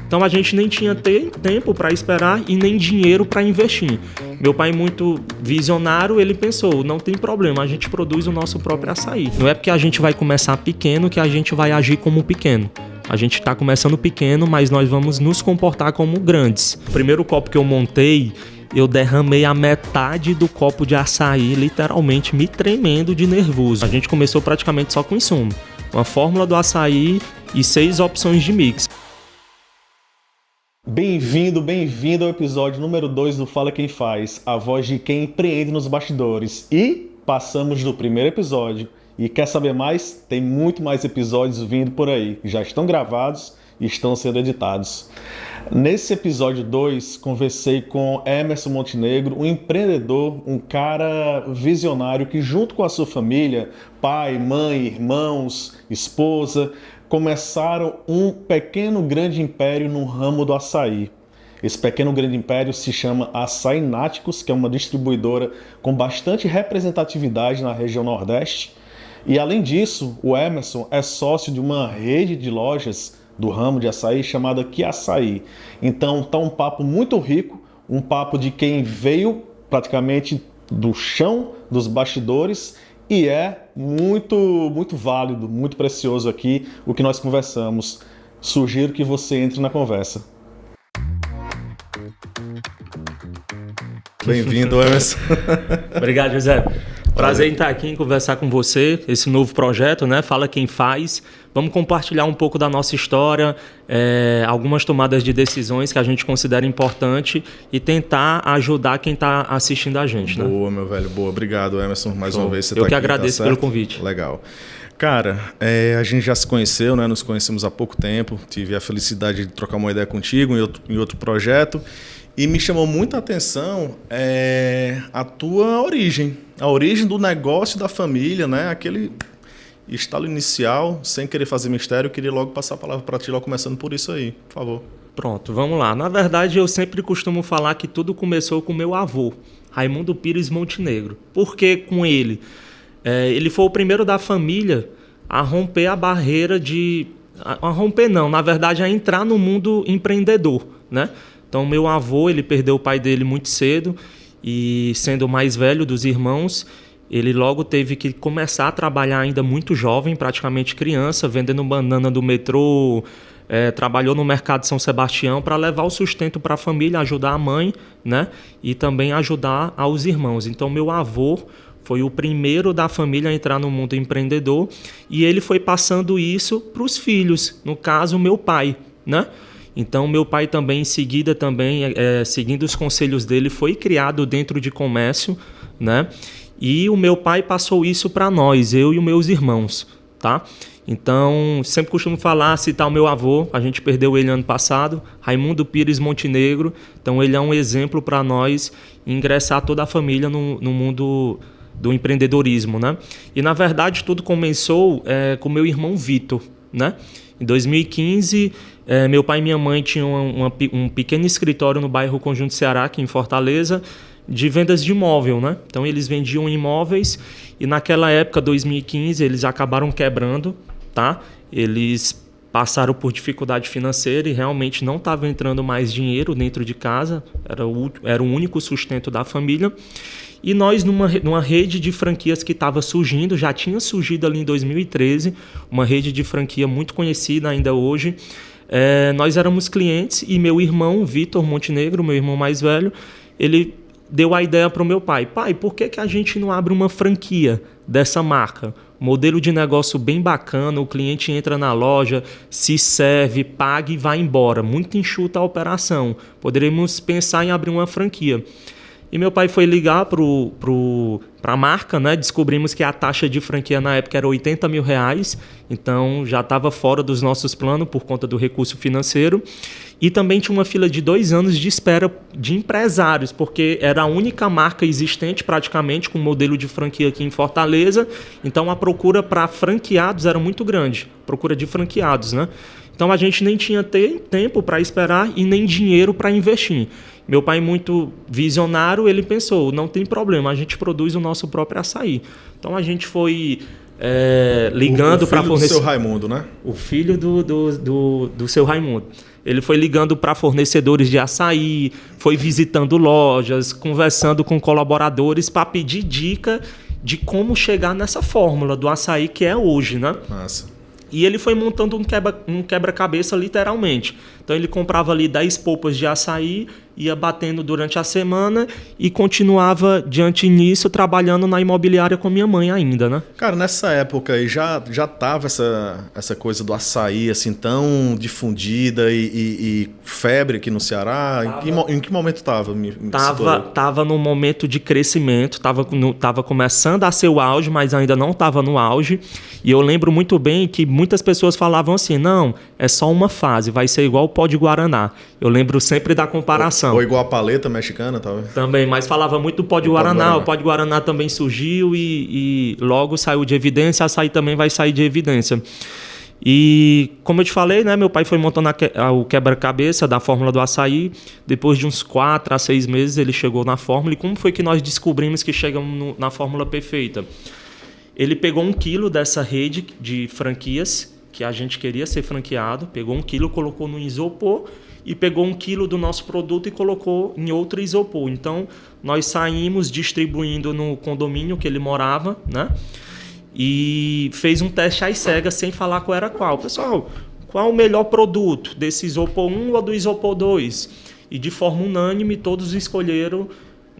Então a gente nem tinha tempo para esperar e nem dinheiro para investir. Meu pai, muito visionário, ele pensou, não tem problema, a gente produz o nosso próprio açaí. Não é porque a gente vai começar pequeno que a gente vai agir como pequeno. A gente está começando pequeno, mas nós vamos nos comportar como grandes. O primeiro copo que eu montei, eu derramei a metade do copo de açaí, literalmente me tremendo de nervoso. A gente começou praticamente só com insumo. Uma fórmula do açaí e 6 opções de mix. Bem-vindo ao episódio número 2 do Fala Quem Faz, a voz de quem empreende nos bastidores. E passamos do primeiro episódio. E quer saber mais? Tem muito mais episódios vindo por aí. Já estão gravados e estão sendo editados. Nesse episódio 2, conversei com Emerson Montenegro, um empreendedor, um cara visionário que, junto com a sua família, pai, mãe, irmãos, esposa, começaram um pequeno grande império no ramo do açaí. Esse pequeno grande império se chama Açaináticos, que é uma distribuidora com bastante representatividade na região Nordeste. E além disso, o Emerson é sócio de uma rede de lojas do ramo de açaí chamada Quiaçaí. Então tá um papo muito rico, um papo de quem veio praticamente do chão dos bastidores e é muito válido, muito precioso aqui o que nós conversamos. Sugiro que você entre na conversa. Bem-vindo, Emerson. Obrigado, José. Prazer em estar aqui, em conversar com você, esse novo projeto, né? Fala Quem Faz. Vamos compartilhar um pouco da nossa história, algumas tomadas de decisões que a gente considera importante e tentar ajudar quem está assistindo a gente, né? Boa, meu velho, boa. Obrigado, Emerson, mais uma vez você está aqui. Eu que agradeço pelo convite. Legal. Cara, a gente já se conheceu, né? Nos conhecemos há pouco tempo. Tive a felicidade de trocar uma ideia contigo em outro projeto. E me chamou muita atenção a tua origem. A origem do negócio da família, né? Aquele estalo inicial, sem querer fazer mistério, eu queria logo passar a palavra para ti, logo começando por isso aí, por favor. Pronto, vamos lá. Na verdade, eu sempre costumo falar que tudo começou com meu avô, Raimundo Pires Montenegro. Por que com ele? Ele foi o primeiro da família a romper a barreira a romper não, na verdade, a entrar no mundo empreendedor, né? Então, meu avô, ele perdeu o pai dele muito cedo e, sendo o mais velho dos irmãos, ele logo teve que começar a trabalhar ainda muito jovem, praticamente criança, vendendo banana do metrô, trabalhou no mercado de São Sebastião para levar o sustento para a família, ajudar a mãe, né? E também ajudar aos irmãos. Então, meu avô foi o primeiro da família a entrar no mundo empreendedor e ele foi passando isso para os filhos, no caso, meu pai, né? Então, meu pai também, em seguida, seguindo os conselhos dele, foi criado dentro de comércio, né? E o meu pai passou isso para nós, eu e os meus irmãos, tá? Então, sempre costumo citar o meu avô, a gente perdeu ele ano passado, Raimundo Pires Montenegro. Então, ele é um exemplo para nós ingressar toda a família no mundo do empreendedorismo, né? E, na verdade, tudo começou com meu irmão Vitor, né? Em 2015, meu pai e minha mãe tinham um pequeno escritório no bairro Conjunto Ceará, aqui em Fortaleza, de vendas de imóvel, né? Então, eles vendiam imóveis e naquela época, 2015, eles acabaram quebrando, tá? Eles passaram por dificuldade financeira e realmente não estava entrando mais dinheiro dentro de casa, era o único sustento da família. E nós, numa rede de franquias que estava surgindo, já tinha surgido ali em 2013, uma rede de franquia muito conhecida ainda hoje, nós éramos clientes e meu irmão, Vitor Montenegro, meu irmão mais velho, ele deu a ideia para o meu pai. Pai, por que a gente não abre uma franquia dessa marca? Modelo de negócio bem bacana, o cliente entra na loja, se serve, paga e vai embora. Muito enxuta a operação. Poderíamos pensar em abrir uma franquia. E meu pai foi ligar para a marca, né? Descobrimos que a taxa de franquia na época era R$80 mil, então já estava fora dos nossos planos por conta do recurso financeiro. E também tinha uma fila de 2 anos de espera de empresários, porque era a única marca existente praticamente com modelo de franquia aqui em Fortaleza. Então a procura para franqueados era muito grande, procura de franqueados, né? Então a gente nem tinha tempo para esperar e nem dinheiro para investir. Meu pai, muito visionário, ele pensou, não tem problema, a gente produz o nosso próprio açaí. Então a gente foi ligando para fornecer... O filho do seu Raimundo, né? O filho do seu Raimundo. Ele foi ligando para fornecedores de açaí, foi visitando lojas, conversando com colaboradores para pedir dica de como chegar nessa fórmula do açaí que é hoje, né? Massa. E ele foi montando um quebra-cabeça literalmente. Então ele comprava ali 10 polpas de açaí, ia batendo durante a semana e continuava diante nisso trabalhando na imobiliária com minha mãe ainda, né? Cara, nessa época aí já tava essa coisa do açaí assim tão difundida e febre aqui no Ceará. Em que momento tava? Tava no momento de crescimento, tava começando a ser o auge, mas ainda não tava no auge. E eu lembro muito bem que muitas pessoas falavam assim, não, é só uma fase, vai ser igual o pó de Guaraná. Eu lembro sempre da comparação. Ou igual a paleta mexicana, talvez. Também, mas falava muito do pó de Guaraná. O pó de Guaraná também surgiu e logo saiu de evidência. Açaí também vai sair de evidência. E como eu te falei, né, meu pai foi montando o quebra-cabeça da fórmula do açaí. Depois de uns 4 a 6 meses ele chegou na fórmula. E como foi que nós descobrimos que chegamos na fórmula perfeita? Ele pegou 1 quilo dessa rede de franquias que a gente queria ser franqueado. Pegou 1 quilo, colocou no isopor e pegou 1 quilo do nosso produto e colocou em outro isopor. Então, nós saímos distribuindo no condomínio que ele morava, né? E fez um teste às cegas sem falar qual era qual. Pessoal, qual o melhor produto desse isopor 1 ou do isopor 2? E de forma unânime, todos escolheram,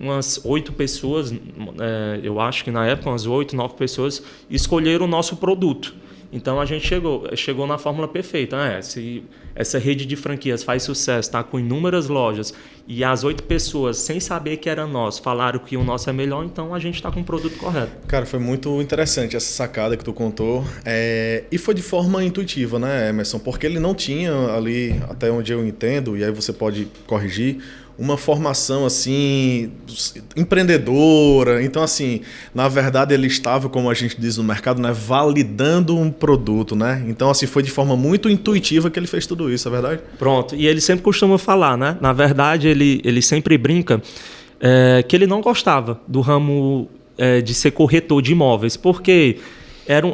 umas 8 pessoas, eu acho que na época umas 8, 9 pessoas, escolheram o nosso produto. Então a gente chegou na fórmula perfeita. Se essa rede de franquias faz sucesso, está com inúmeras lojas, e as 8 pessoas, sem saber que era nosso, falaram que o nosso é melhor, então a gente está com o produto correto. Cara, foi muito interessante essa sacada que tu contou. E foi de forma intuitiva, né, Emerson? Porque ele não tinha ali, até onde eu entendo, e aí você pode corrigir, uma formação assim empreendedora. Então assim, na verdade ele estava, como a gente diz no mercado, né, validando um produto, né? Então assim, foi de forma muito intuitiva que ele fez tudo isso, é verdade? Pronto, e ele sempre costuma falar, né? Na verdade ele sempre brinca que ele não gostava do ramo de ser corretor de imóveis, porque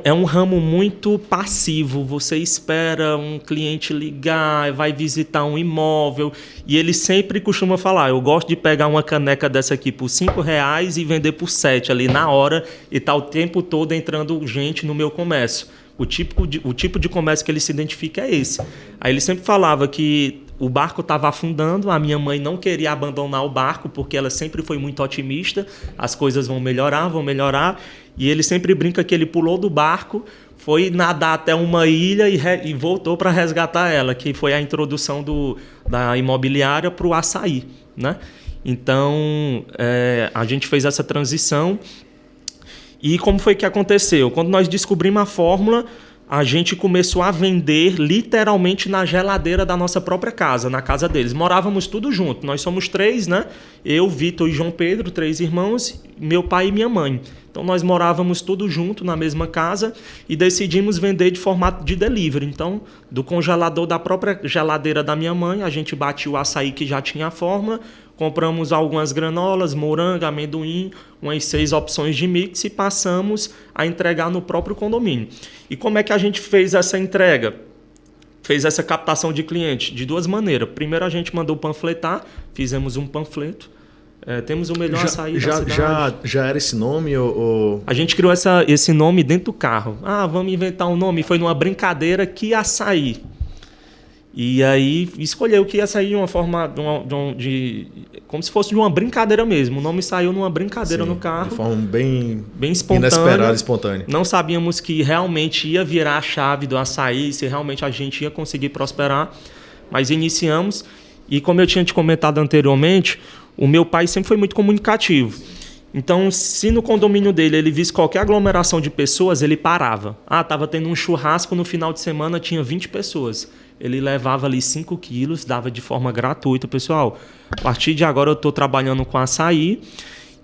é um ramo muito passivo. Você espera um cliente ligar, vai visitar um imóvel, e ele sempre costuma falar, eu gosto de pegar uma caneca dessa aqui por R$5 e vender por 7 ali na hora, e tá o tempo todo entrando gente no meu comércio. O tipo de comércio que ele se identifica é esse. Aí ele sempre falava que o barco estava afundando, a minha mãe não queria abandonar o barco, porque ela sempre foi muito otimista, as coisas vão melhorar, e ele sempre brinca que ele pulou do barco, foi nadar até uma ilha e voltou para resgatar ela, que foi a introdução da imobiliária para o açaí, né? Então, a gente fez essa transição. E como foi que aconteceu? Quando nós descobrimos a fórmula, a gente começou a vender literalmente na geladeira da nossa própria casa, na casa deles. Morávamos tudo junto. Nós somos 3, né? Eu, Vitor e João Pedro, 3 irmãos, meu pai e minha mãe. Então nós morávamos tudo junto na mesma casa e decidimos vender de formato de delivery. Então, do congelador da própria geladeira da minha mãe, a gente batia o açaí que já tinha a fórmula, compramos algumas granolas, morango, amendoim, umas 6 opções de mix e passamos a entregar no próprio condomínio. E como é que a gente fez essa entrega? Fez essa captação de cliente de 2 maneiras. Primeiro a gente mandou panfletar, fizemos um panfleto. Temos o melhor açaí da cidade. Já era esse nome? Ou... A gente criou esse nome dentro do carro. Vamos inventar um nome. Foi numa brincadeira que açaí. E aí escolheu que ia sair de uma forma como se fosse de uma brincadeira mesmo. O nome saiu numa brincadeira. Sim, no carro. De forma bem espontânea. Inesperada, espontânea. Não sabíamos que realmente ia virar a chave do açaí, se realmente a gente ia conseguir prosperar. Mas iniciamos. E como eu tinha te comentado anteriormente, o meu pai sempre foi muito comunicativo. Então, se no condomínio dele ele visse qualquer aglomeração de pessoas, ele parava. Estava tendo um churrasco no final de semana, tinha 20 pessoas. Ele levava ali 5 quilos, dava de forma gratuita. Pessoal, a partir de agora eu estou trabalhando com açaí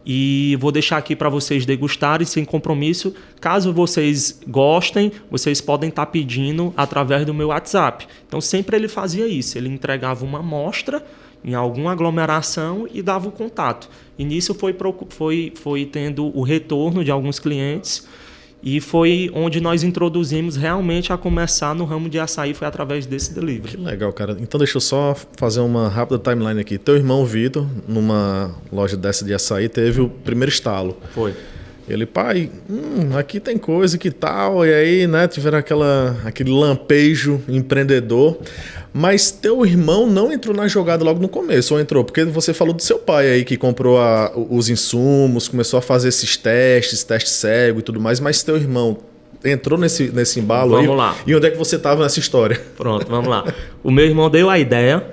e vou deixar aqui para vocês degustarem sem compromisso. Caso vocês gostem, vocês podem estar pedindo através do meu WhatsApp. Então, sempre ele fazia isso. Ele entregava uma amostra em alguma aglomeração e dava o contato. E nisso foi tendo o retorno de alguns clientes E foi onde nós introduzimos realmente a começar no ramo de açaí, foi através desse delivery. Que legal, cara. Então deixa eu só fazer uma rápida timeline aqui. Teu irmão Vitor, numa loja dessa de açaí, teve o primeiro estalo. Foi. Ele, pai, aqui tem coisa que tal, e aí, né, tiveram aquele lampejo empreendedor. Mas teu irmão não entrou na jogada logo no começo, ou entrou? Porque você falou do seu pai aí, que comprou os insumos, começou a fazer esses teste cego e tudo mais, mas teu irmão entrou nesse embalo aí? Vamos lá. E onde é que você estava nessa história? Pronto, vamos lá. O meu irmão deu a ideia,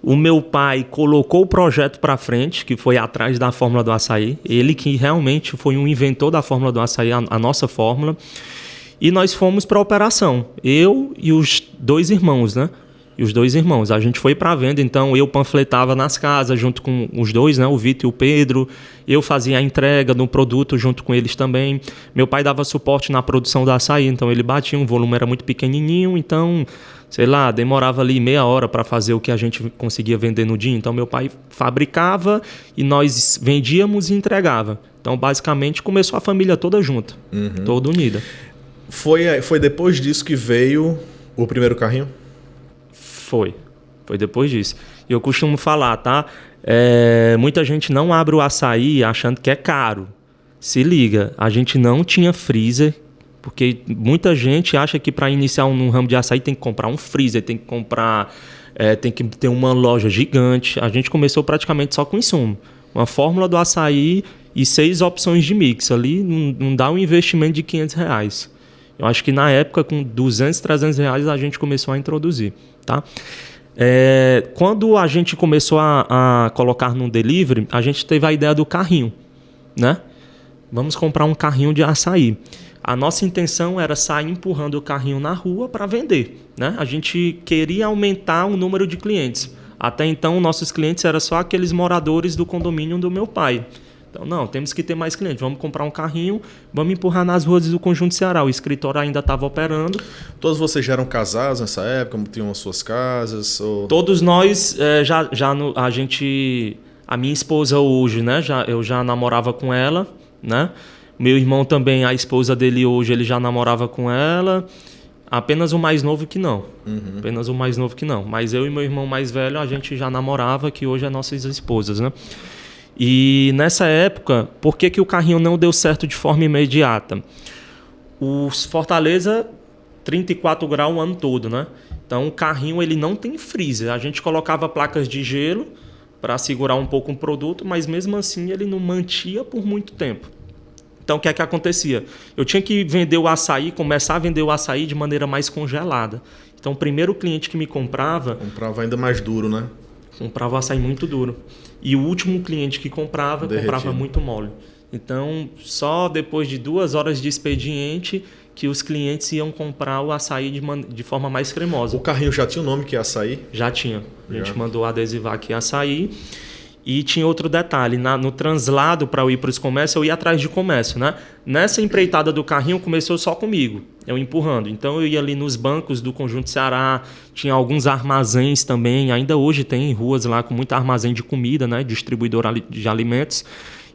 o meu pai colocou o projeto para frente, que foi atrás da fórmula do açaí. Ele que realmente foi um inventor da fórmula do açaí, a nossa fórmula. E nós fomos para a operação, eu e os dois irmãos, né? A gente foi para a venda, então eu panfletava nas casas junto com os dois, né? O Vitor e o Pedro. Eu fazia a entrega do produto junto com eles também. Meu pai dava suporte na produção do açaí, então ele batia, um volume era muito pequenininho, então, sei lá, demorava ali meia hora para fazer o que a gente conseguia vender no dia. Então meu pai fabricava e nós vendíamos e entregava. Então basicamente começou a família toda junta, toda unida. Foi depois disso que veio o primeiro carrinho? Foi depois disso. E eu costumo falar, tá? Muita gente não abre o açaí achando que é caro. Se liga, a gente não tinha freezer, porque muita gente acha que para iniciar um ramo de açaí tem que comprar um freezer, tem que comprar, tem que ter uma loja gigante. A gente começou praticamente só com insumo. Uma fórmula do açaí e 6 opções de mix. Ali não dá um investimento de R$500. Eu acho que na época, com R$200, R$300, a gente começou a introduzir. Tá? Quando a gente começou a colocar no delivery, a gente teve a ideia do carrinho, né? Vamos comprar um carrinho de açaí. A nossa intenção era sair empurrando o carrinho na rua para vender, né? A gente queria aumentar o número de clientes. Até então, nossos clientes eram só aqueles moradores do condomínio do meu pai. Então, não, temos que ter mais clientes. Vamos comprar um carrinho, vamos empurrar nas ruas do Conjunto Ceará. O escritório ainda estava operando. Todos vocês já eram casados nessa época? Tinham as suas casas? Ou... Todos nós, a minha esposa hoje, né? Eu já namorava com ela, né? Meu irmão também, a esposa dele hoje, ele já namorava com ela. Apenas o mais novo que não. Apenas o mais novo que não. Mas eu e meu irmão mais velho, a gente já namorava, que hoje é nossas esposas, né? E nessa época, por que o carrinho não deu certo de forma imediata? Os Fortaleza, 34 graus o ano todo, né? Então o carrinho ele não tem freezer. A gente colocava placas de gelo para segurar um pouco o produto, mas mesmo assim ele não mantia por muito tempo. Então o que é que acontecia? Eu tinha que vender o açaí, começar a vender o açaí de maneira mais congelada. Então o primeiro cliente que me comprava... Comprava ainda mais duro, né? Comprava o açaí muito duro. E o último cliente que comprava, comprava muito mole. Então, só depois de 2 horas de expediente que os clientes iam comprar o açaí de forma mais cremosa. O carrinho já tinha o nome que é açaí? Já tinha. A gente mandou adesivar aqui açaí. E tinha outro detalhe, no translado para eu ir para os comércios, eu ia atrás de comércio, né? Nessa empreitada do carrinho começou só comigo, eu empurrando. Então eu ia ali nos bancos do Conjunto Ceará, tinha alguns armazéns também, ainda hoje tem ruas lá com muito armazém de comida, né? Distribuidor de alimentos.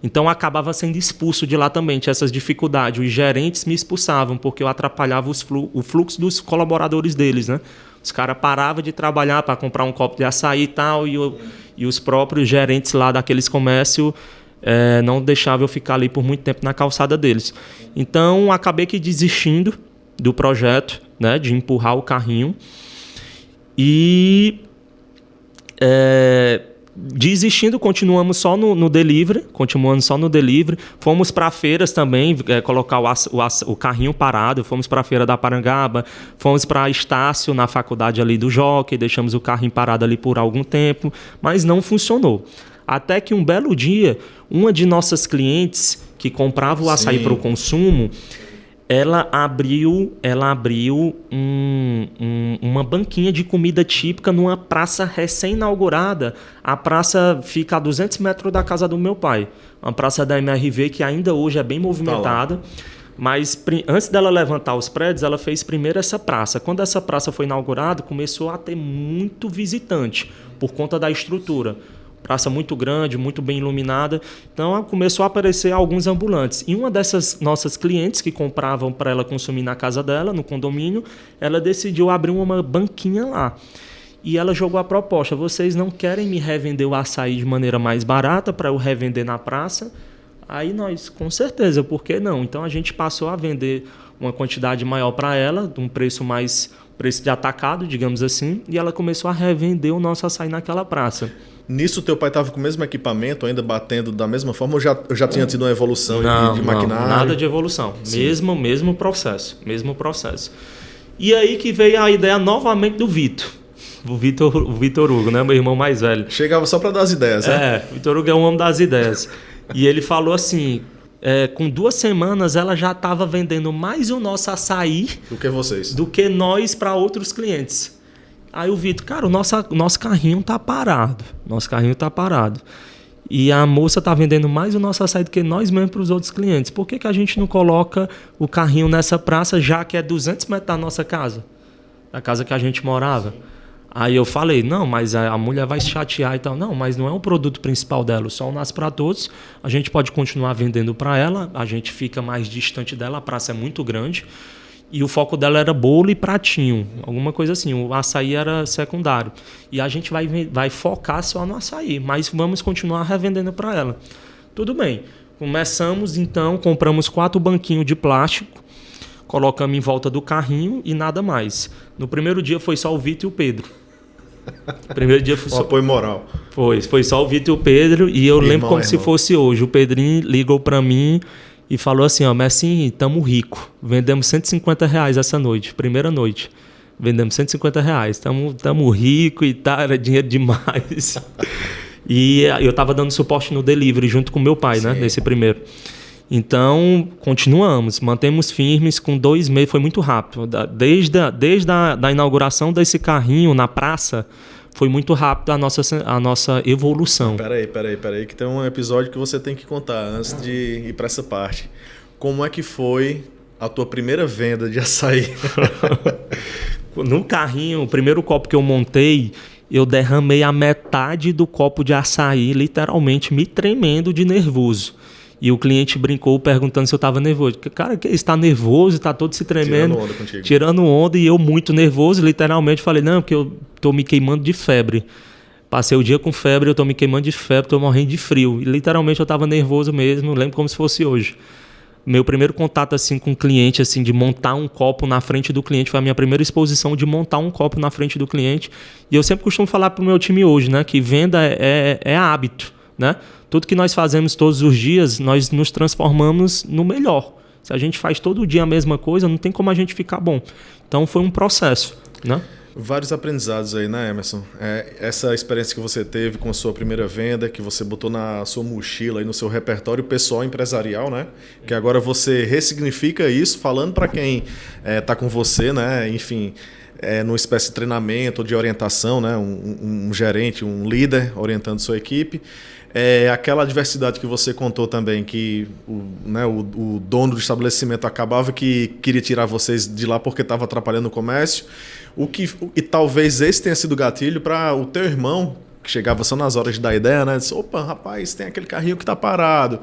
Então eu acabava sendo expulso de lá também, tinha essas dificuldades. Os gerentes me expulsavam porque eu atrapalhava o fluxo dos colaboradores deles, né? Os caras paravam de trabalhar para comprar um copo de açaí e tal, e os próprios gerentes lá daqueles comércios não deixavam eu ficar ali por muito tempo na calçada deles. Então, acabei que desistindo do projeto, né, de empurrar o carrinho. E desistindo, continuamos só no delivery, fomos para feiras também, colocar o carrinho parado, fomos para a feira da Parangaba, fomos para Estácio na faculdade ali do Jockey, deixamos o carrinho parado ali por algum tempo, mas não funcionou. Até que um belo dia, uma de nossas clientes que comprava o açaí para o consumo, ela abriu uma banquinha de comida típica numa praça recém-inaugurada. A praça fica a 200 metros da casa do meu pai. Uma praça da MRV que ainda hoje é bem movimentada. Mas antes dela levantar os prédios, ela fez primeiro essa praça. Quando essa praça foi inaugurada, começou a ter muito visitante por conta da estrutura. praça muito grande, muito bem iluminada. Então começou a aparecer alguns ambulantes. E uma dessas nossas clientes que compravam para ela consumir na casa dela, no condomínio, ela decidiu abrir uma banquinha lá. E ela jogou a proposta: vocês não querem me revender o açaí de maneira mais barata para eu revender na praça? Aí nós, com certeza, por que não? Então a gente passou a vender uma quantidade maior para ela, de um preço de atacado, digamos assim, e ela começou a revender o nosso açaí naquela praça. Nisso, teu pai estava com o mesmo equipamento, ainda batendo da mesma forma, ou já tinha tido uma evolução de maquinário? Não, nada de evolução. Mesmo processo. E aí que veio a ideia novamente do Vitor. O Vitor Hugo, né? Meu irmão mais velho. Chegava só para dar as ideias, né? O Vitor Hugo é um homem das ideias. E ele falou assim, com 2 semanas ela já estava vendendo mais o nosso açaí do que nós para outros clientes. Aí o Vitor, cara, o nosso carrinho tá parado. E a moça tá vendendo mais o nosso açaí do que nós mesmos para os outros clientes. Por que a gente não coloca o carrinho nessa praça, já que é 200 metros da nossa casa? Da casa que a gente morava. Aí eu falei, não, mas a mulher vai se chatear e tal. Não, mas não é o produto principal dela. O Sol Nasce para Todos. A gente pode continuar vendendo para ela. A gente fica mais distante dela. A praça é muito grande. E o foco dela era bolo e pratinho. Alguma coisa assim. O açaí era secundário. E a gente vai focar só no açaí. Mas vamos continuar revendendo para ela. Tudo bem. Começamos então, compramos 4 banquinhos de plástico. Colocamos em volta do carrinho e nada mais. No primeiro dia foi só o Vitor e o Pedro. Primeiro dia foi apoio moral. Foi só o Vitor e o Pedro. E eu lembro como se fosse hoje. O Pedrinho ligou para mim e falou assim: ó, Messinho, tamo rico. Vendemos R$150 essa noite, primeira noite. Vendemos R$150. Tamo rico e tal, era dinheiro demais. E eu tava dando suporte no delivery junto com meu pai, né? Nesse primeiro. Então, continuamos, mantemos firmes. Com 2 meses, foi muito rápido. Desde a inauguração desse carrinho na praça, foi muito rápido a nossa evolução. Peraí, que tem um episódio que você tem que contar antes de ir para essa parte. Como é que foi a tua primeira venda de açaí? No carrinho, o primeiro copo que eu montei, eu derramei a metade do copo de açaí, literalmente me tremendo de nervoso. E o cliente brincou perguntando se eu estava nervoso. Cara, que está nervoso, está todo se tremendo. Tirando onda contigo. Tirando onda, e eu muito nervoso. Literalmente falei, não, porque eu estou me queimando de febre. Passei o dia com febre, eu estou me queimando de febre, estou morrendo de frio. E literalmente eu estava nervoso mesmo, lembro como se fosse hoje. Meu primeiro contato assim, com o cliente, assim, de montar um copo na frente do cliente, foi a minha primeira exposição de montar um copo na frente do cliente. E eu sempre costumo falar para o meu time hoje, né, que venda é hábito, né? Tudo que nós fazemos todos os dias, nós nos transformamos no melhor. Se a gente faz todo dia a mesma coisa, não tem como a gente ficar bom. Então foi um processo, né? Vários aprendizados aí, né, Emerson? Essa experiência que você teve com a sua primeira venda, que você botou na sua mochila e no seu repertório pessoal empresarial, né? Que agora você ressignifica isso, falando para quem está com você, né? Enfim, numa espécie de treinamento ou de orientação, né? Um gerente, um líder orientando sua equipe. Aquela adversidade que você contou também, que o dono do estabelecimento acabava que queria tirar vocês de lá porque estava atrapalhando o comércio. E talvez esse tenha sido o gatilho para o teu irmão, que chegava só nas horas de dar ideia, né? Disse, opa, rapaz, tem aquele carrinho que está parado.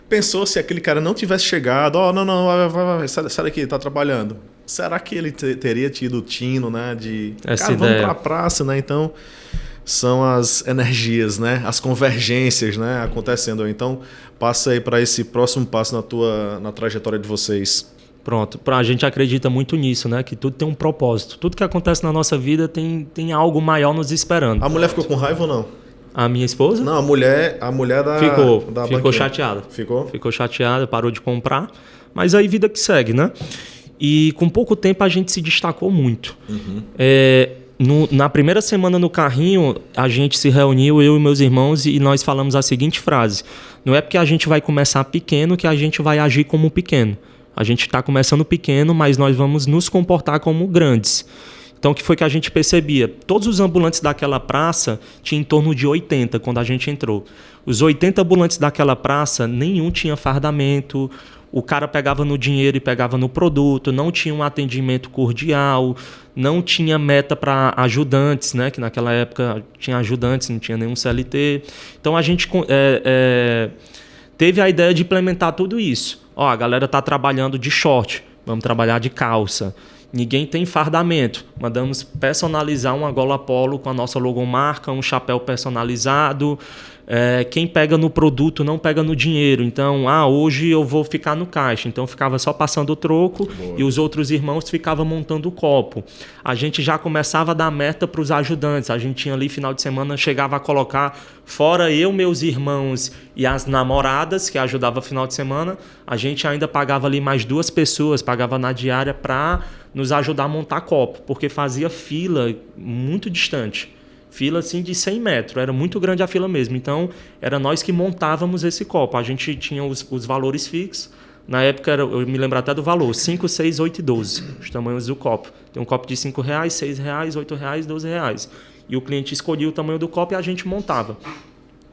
Pensou se aquele cara não tivesse chegado, vai, sai daqui, está trabalhando. Será que ele teria tido o tino, né? De, essa cara, ideia. Vamos para a praça, né? Então, são as energias, né? As convergências, né? Acontecendo. Então, passa aí para esse próximo passo na trajetória de vocês. Pronto, a gente acredita muito nisso, né? Que tudo tem um propósito. Tudo que acontece na nossa vida tem algo maior nos esperando. A mulher ficou com raiva ou não? A minha esposa? Não, a mulher da Ficou chateada. Ficou chateada, parou de comprar. Mas aí vida que segue, né? E com pouco tempo a gente se destacou muito. Uhum. Na primeira semana no carrinho, a gente se reuniu, eu e meus irmãos, e nós falamos a seguinte frase: não é porque a gente vai começar pequeno que a gente vai agir como pequeno. A gente está começando pequeno, mas nós vamos nos comportar como grandes. Então, o que foi que a gente percebia? Todos os ambulantes daquela praça tinham em torno de 80 quando a gente entrou. Os 80 ambulantes daquela praça, nenhum tinha fardamento. o cara pegava no dinheiro e pegava no produto, não tinha um atendimento cordial, não tinha meta para ajudantes, né? Que naquela época tinha ajudantes, não tinha nenhum CLT. Então a gente teve a ideia de implementar tudo isso. Ó, a galera está trabalhando de short, vamos trabalhar de calça. Ninguém tem fardamento. Mandamos personalizar uma gola polo com a nossa logomarca, um chapéu personalizado. Quem pega no produto não pega no dinheiro. Então, hoje eu vou ficar no caixa. Então, ficava só passando o troco. Boa. E os outros irmãos ficavam montando o copo. A gente já começava a dar meta para os ajudantes. A gente tinha ali, final de semana, chegava a colocar, fora eu, meus irmãos e as namoradas, que ajudavam final de semana, a gente ainda pagava ali mais 2 pessoas, pagava na diária para nos ajudar a montar copo, porque fazia fila muito distante. Fila assim de 100 metros, era muito grande a fila mesmo. Então, era nós que montávamos esse copo. A gente tinha os valores fixos. Na época, eu me lembro até do valor, 5, 6, 8 e 12, os tamanhos do copo. Tem um copo de R$5, R$6, R$8, R$12. E o cliente escolhia o tamanho do copo e a gente montava.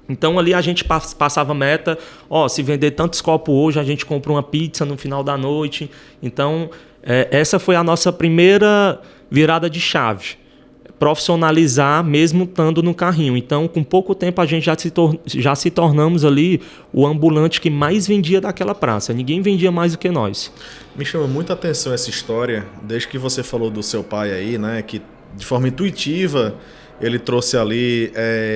Então, ali a gente passava meta. Se vender tantos copos hoje, a gente compra uma pizza no final da noite. Então, essa foi a nossa primeira virada de chave. Profissionalizar mesmo estando no carrinho. Então, com pouco tempo, a gente já se tornamos ali o ambulante que mais vendia daquela praça. Ninguém vendia mais do que nós. Me chama muita atenção essa história, desde que você falou do seu pai aí, né? Que de forma intuitiva ele trouxe ali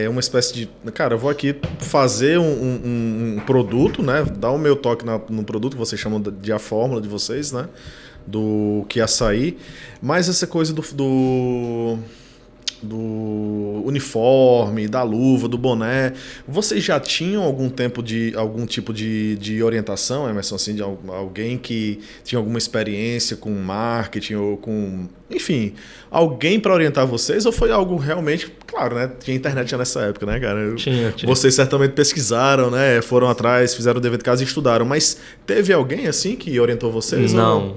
uma espécie de... Cara, eu vou aqui fazer um produto, né? Dar o meu toque no produto, que vocês chamam de a fórmula de vocês, né? Do que açaí. Mas essa coisa do uniforme, da luva, do boné. Vocês já tinham algum tipo de orientação, Emerson, assim, de alguém que tinha alguma experiência com marketing ou com... Enfim, alguém para orientar vocês, ou foi algo realmente... Claro, né? Tinha internet já nessa época, né, cara? Tinha. Vocês certamente pesquisaram, né? Foram atrás, fizeram o dever de casa e estudaram. Mas teve alguém, assim, que orientou vocês? Não.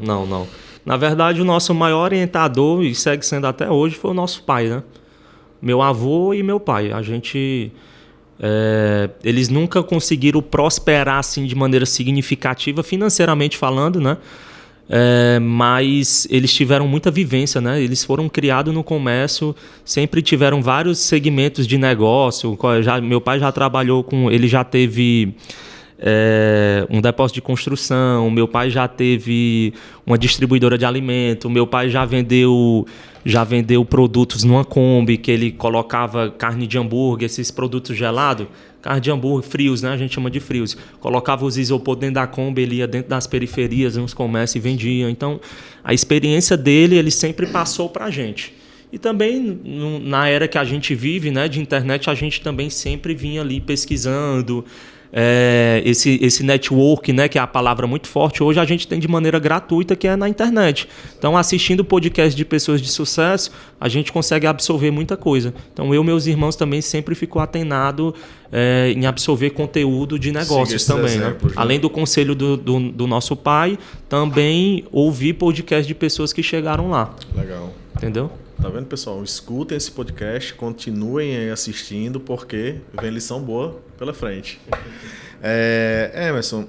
Na verdade, o nosso maior orientador, e segue sendo até hoje, foi o nosso pai, né? Meu avô e meu pai. A gente... eles nunca conseguiram prosperar assim, de maneira significativa, financeiramente falando, né? Mas eles tiveram muita vivência, né? Eles foram criados no comércio, sempre tiveram vários segmentos de negócio. Meu pai já trabalhou com... Ele já teve... um depósito de construção, meu pai já teve uma distribuidora de alimento, meu pai já vendeu produtos numa Kombi, que ele colocava carne de hambúrguer, esses produtos gelados, carne de hambúrguer frios, né? A gente chama de frios. Colocava os isopor dentro da Kombi, ele ia dentro das periferias, nos comércios e vendia. Então, a experiência dele, ele sempre passou para a gente. E também, na era que a gente vive, né, de internet, a gente também sempre vinha ali pesquisando. Esse network, né, que é a palavra muito forte, hoje a gente tem de maneira gratuita, que é na internet. Então, assistindo podcast de pessoas de sucesso, a gente consegue absorver muita coisa. Então, eu e meus irmãos também sempre ficou atenado em absorver conteúdo de negócios também. Exemplos, né? Além do conselho do nosso pai, também ouvir podcast de pessoas que chegaram lá. Legal. Entendeu? Tá vendo, pessoal? Escutem esse podcast, continuem aí assistindo, porque vem lição boa pela frente. Emerson,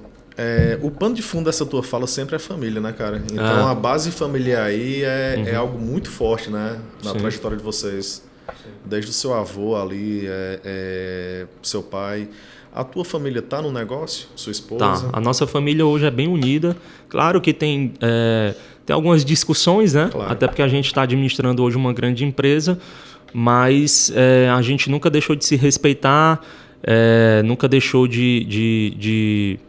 o pano de fundo dessa tua fala sempre é família, né, cara? Então a base familiar aí é algo muito forte, né? Na trajetória de vocês. Sim. Desde o seu avô ali, seu pai. A tua família tá no negócio? Sua esposa? Tá. A nossa família hoje é bem unida. Claro que tem algumas discussões, né? Claro. Até porque a gente está administrando hoje uma grande empresa, mas a gente nunca deixou de se respeitar, nunca deixou de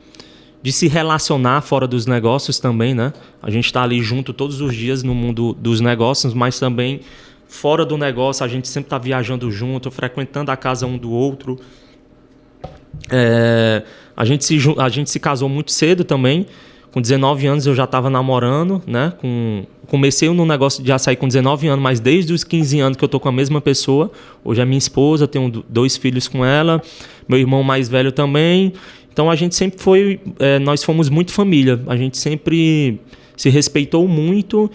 se relacionar fora dos negócios também, né? A gente está ali junto todos os dias no mundo dos negócios, mas também fora do negócio a gente sempre está viajando junto, frequentando a casa um do outro. A gente se casou muito cedo também. Com 19 anos eu já estava namorando, né? Comecei no negócio de açaí com 19 anos, mas desde os 15 anos que eu tô com a mesma pessoa. Hoje é minha esposa, tenho 2 filhos com ela, meu irmão mais velho também. Então a gente sempre foi... nós fomos muito família. A gente sempre se respeitou muito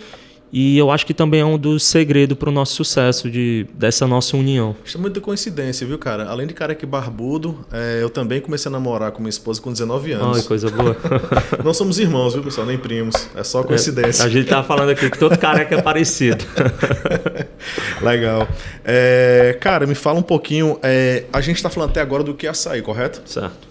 E eu acho que também é um dos segredos para o nosso sucesso, dessa nossa união. Isso é muita coincidência, viu, cara? Além de cara aqui barbudo, eu também comecei a namorar com minha esposa com 19 anos. Ai, coisa boa. Não somos irmãos, viu, pessoal? Nem primos. É só coincidência. A gente tá falando aqui que todo careca é parecido. Legal. Cara, me fala um pouquinho. A gente tá falando até agora do QAçaí, correto? Certo.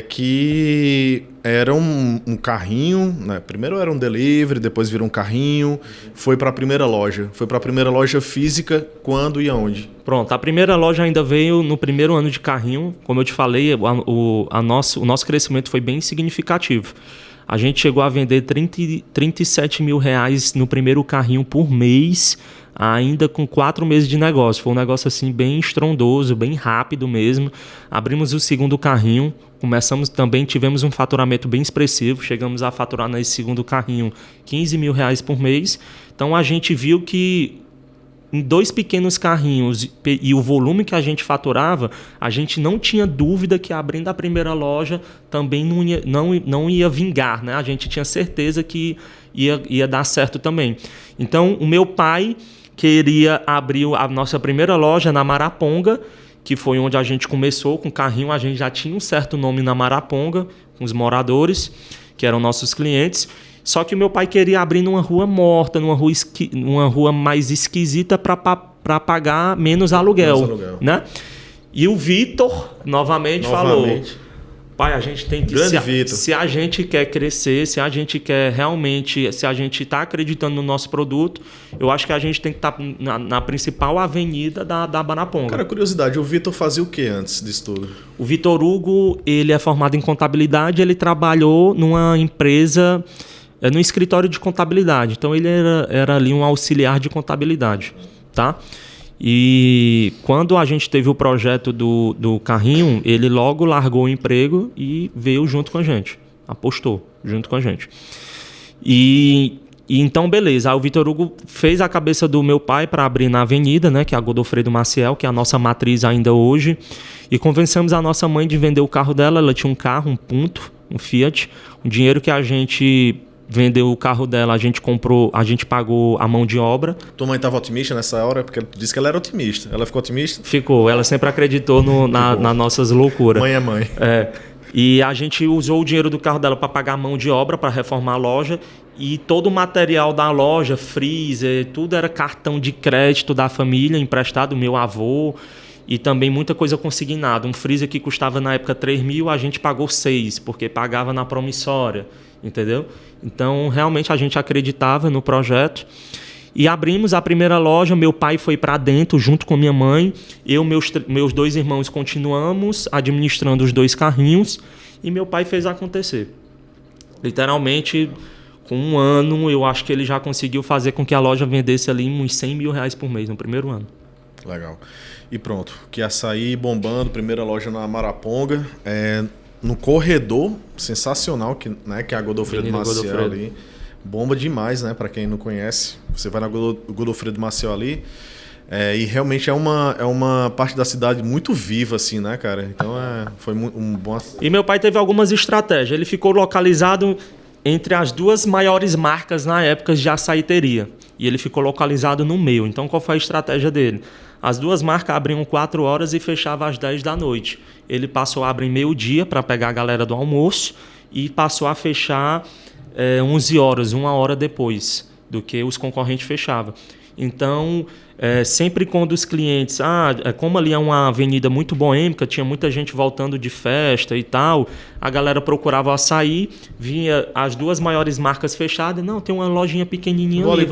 Que era um carrinho, né? Primeiro era um delivery, depois virou um carrinho, foi para a primeira loja. Foi para a primeira loja física quando e aonde? Pronto, a primeira loja ainda veio no primeiro ano de carrinho. Como eu te falei, o nosso crescimento foi bem significativo. A gente chegou a vender 37 mil reais no primeiro carrinho por mês, ainda com 4 meses de negócio. Foi um negócio assim bem estrondoso, bem rápido mesmo. Abrimos o segundo carrinho, tivemos um faturamento bem expressivo, chegamos a faturar nesse segundo carrinho 15 mil reais por mês. Então a gente viu que em 2 pequenos carrinhos e o volume que a gente faturava, a gente não tinha dúvida que abrindo a primeira loja também não ia vingar, né? A gente tinha certeza que ia dar certo também. Então o meu pai queria abrir a nossa primeira loja na Maraponga, que foi onde a gente começou com o carrinho. A gente já tinha um certo nome na Maraponga, com os moradores, que eram nossos clientes. Só que o meu pai queria abrir numa rua morta, numa rua mais esquisita para pagar menos aluguel. Né? E o Vitor, novamente falou... Pai, a gente tem que... Se a gente quer crescer, se a gente quer realmente... Se a gente está acreditando no nosso produto, eu acho que a gente tem que estar na principal avenida da Maraponga. Cara, curiosidade, o Vitor fazia o que antes disso tudo? O Vitor Hugo, ele é formado em contabilidade, ele trabalhou numa empresa... no escritório de contabilidade. Então ele era ali um auxiliar de contabilidade, tá? E quando a gente teve o projeto do carrinho, ele logo largou o emprego e veio junto com a gente, apostou junto com a gente. E então, beleza, aí o Vitor Hugo fez a cabeça do meu pai para abrir na avenida, né, que é a Godofredo Maciel, que é a nossa matriz ainda hoje, e convencemos a nossa mãe de vender o carro dela. Ela tinha um carro, um Punto, um Fiat, o dinheiro que a gente... vendeu o carro dela, a gente pagou a mão de obra. Tua mãe estava otimista nessa hora? Porque ela disse que ela era otimista. Ela ficou otimista? Ficou, ela sempre acreditou nas nossas loucuras. Mãe é mãe. E a gente usou o dinheiro do carro dela para pagar a mão de obra, para reformar a loja. E todo o material da loja, freezer, tudo era cartão de crédito da família, emprestado do meu avô. E também muita coisa consignada. Um freezer que custava na época 3 mil, a gente pagou 6, porque pagava na promissória. Entendeu? Então, realmente, a gente acreditava no projeto. E abrimos a primeira loja. Meu pai foi para dentro junto com minha mãe. Meus 2 irmãos continuamos administrando os 2 carrinhos. E meu pai fez acontecer. Literalmente, com 1 ano, eu acho que ele já conseguiu fazer com que a loja vendesse ali uns 100 mil reais por mês no primeiro ano. Legal. E pronto. QAçaí bombando, primeira loja na Maraponga. No corredor, sensacional, que é a Godofredo Maciel ali. Bomba demais, né? Para quem não conhece. Você vai na Godofredo Maciel ali. E realmente é uma parte da cidade muito viva, assim, né, cara? Então foi um bom... E meu pai teve algumas estratégias. Ele ficou localizado entre as 2 maiores marcas na época de açaiteria. E ele ficou localizado no meio. Então, qual foi a estratégia dele? As 2 marcas abriam 4 horas e fechavam às 10 da noite. Ele passou a abrir meio-dia para pegar a galera do almoço e passou a fechar 11 horas, 1 hora depois do que os concorrentes fechavam. Então, sempre quando os clientes... como ali é uma avenida muito boêmica, tinha muita gente voltando de festa e tal, a galera procurava o açaí, vinha as 2 maiores marcas fechadas. Não, tem uma lojinha pequenininha ali.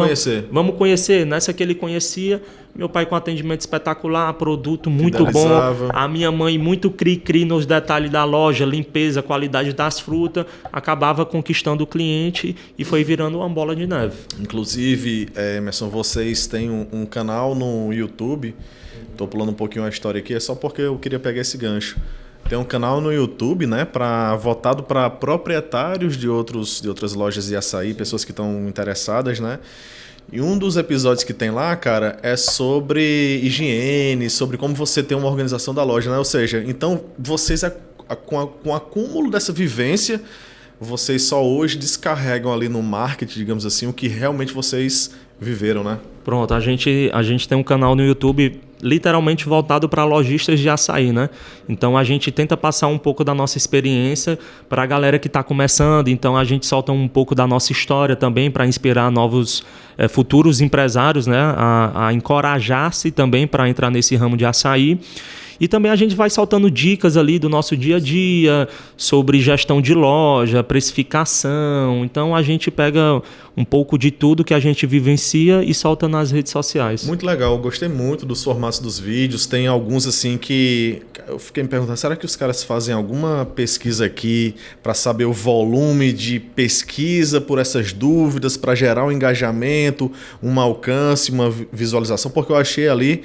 Vamos conhecer. Nessa que ele conhecia, meu pai com atendimento espetacular, produto muito bom. A minha mãe muito cri-cri nos detalhes da loja, limpeza, qualidade das frutas. Acabava conquistando o cliente e foi virando uma bola de neve. Inclusive, Emerson, vocês têm um canal no YouTube. Estou pulando um pouquinho a história aqui, é só porque eu queria pegar esse gancho. Tem um canal no YouTube, né, voltado para proprietários de outras lojas de açaí, pessoas que estão interessadas, né? E um dos episódios que tem lá, cara, é sobre higiene, sobre como você tem uma organização da loja, né? Ou seja, então vocês, com o acúmulo dessa vivência, vocês só hoje descarregam ali no marketing, digamos assim, o que realmente vocês viveram, né? Pronto, a gente tem um canal no YouTube literalmente voltado para lojistas de açaí, né? Então a gente tenta passar um pouco da nossa experiência para a galera que está começando. Então a gente solta um pouco da nossa história também para inspirar novos futuros empresários, né? A encorajar-se também para entrar nesse ramo de açaí. E também a gente vai soltando dicas ali do nosso dia a dia sobre gestão de loja, precificação. Então a gente pega um pouco de tudo que a gente vivencia e solta nas redes sociais. Muito legal, eu gostei muito dos formatos dos vídeos. Tem alguns assim que eu fiquei me perguntando, será que os caras fazem alguma pesquisa aqui para saber o volume de pesquisa por essas dúvidas, para gerar um engajamento, um alcance, uma visualização? Porque eu achei ali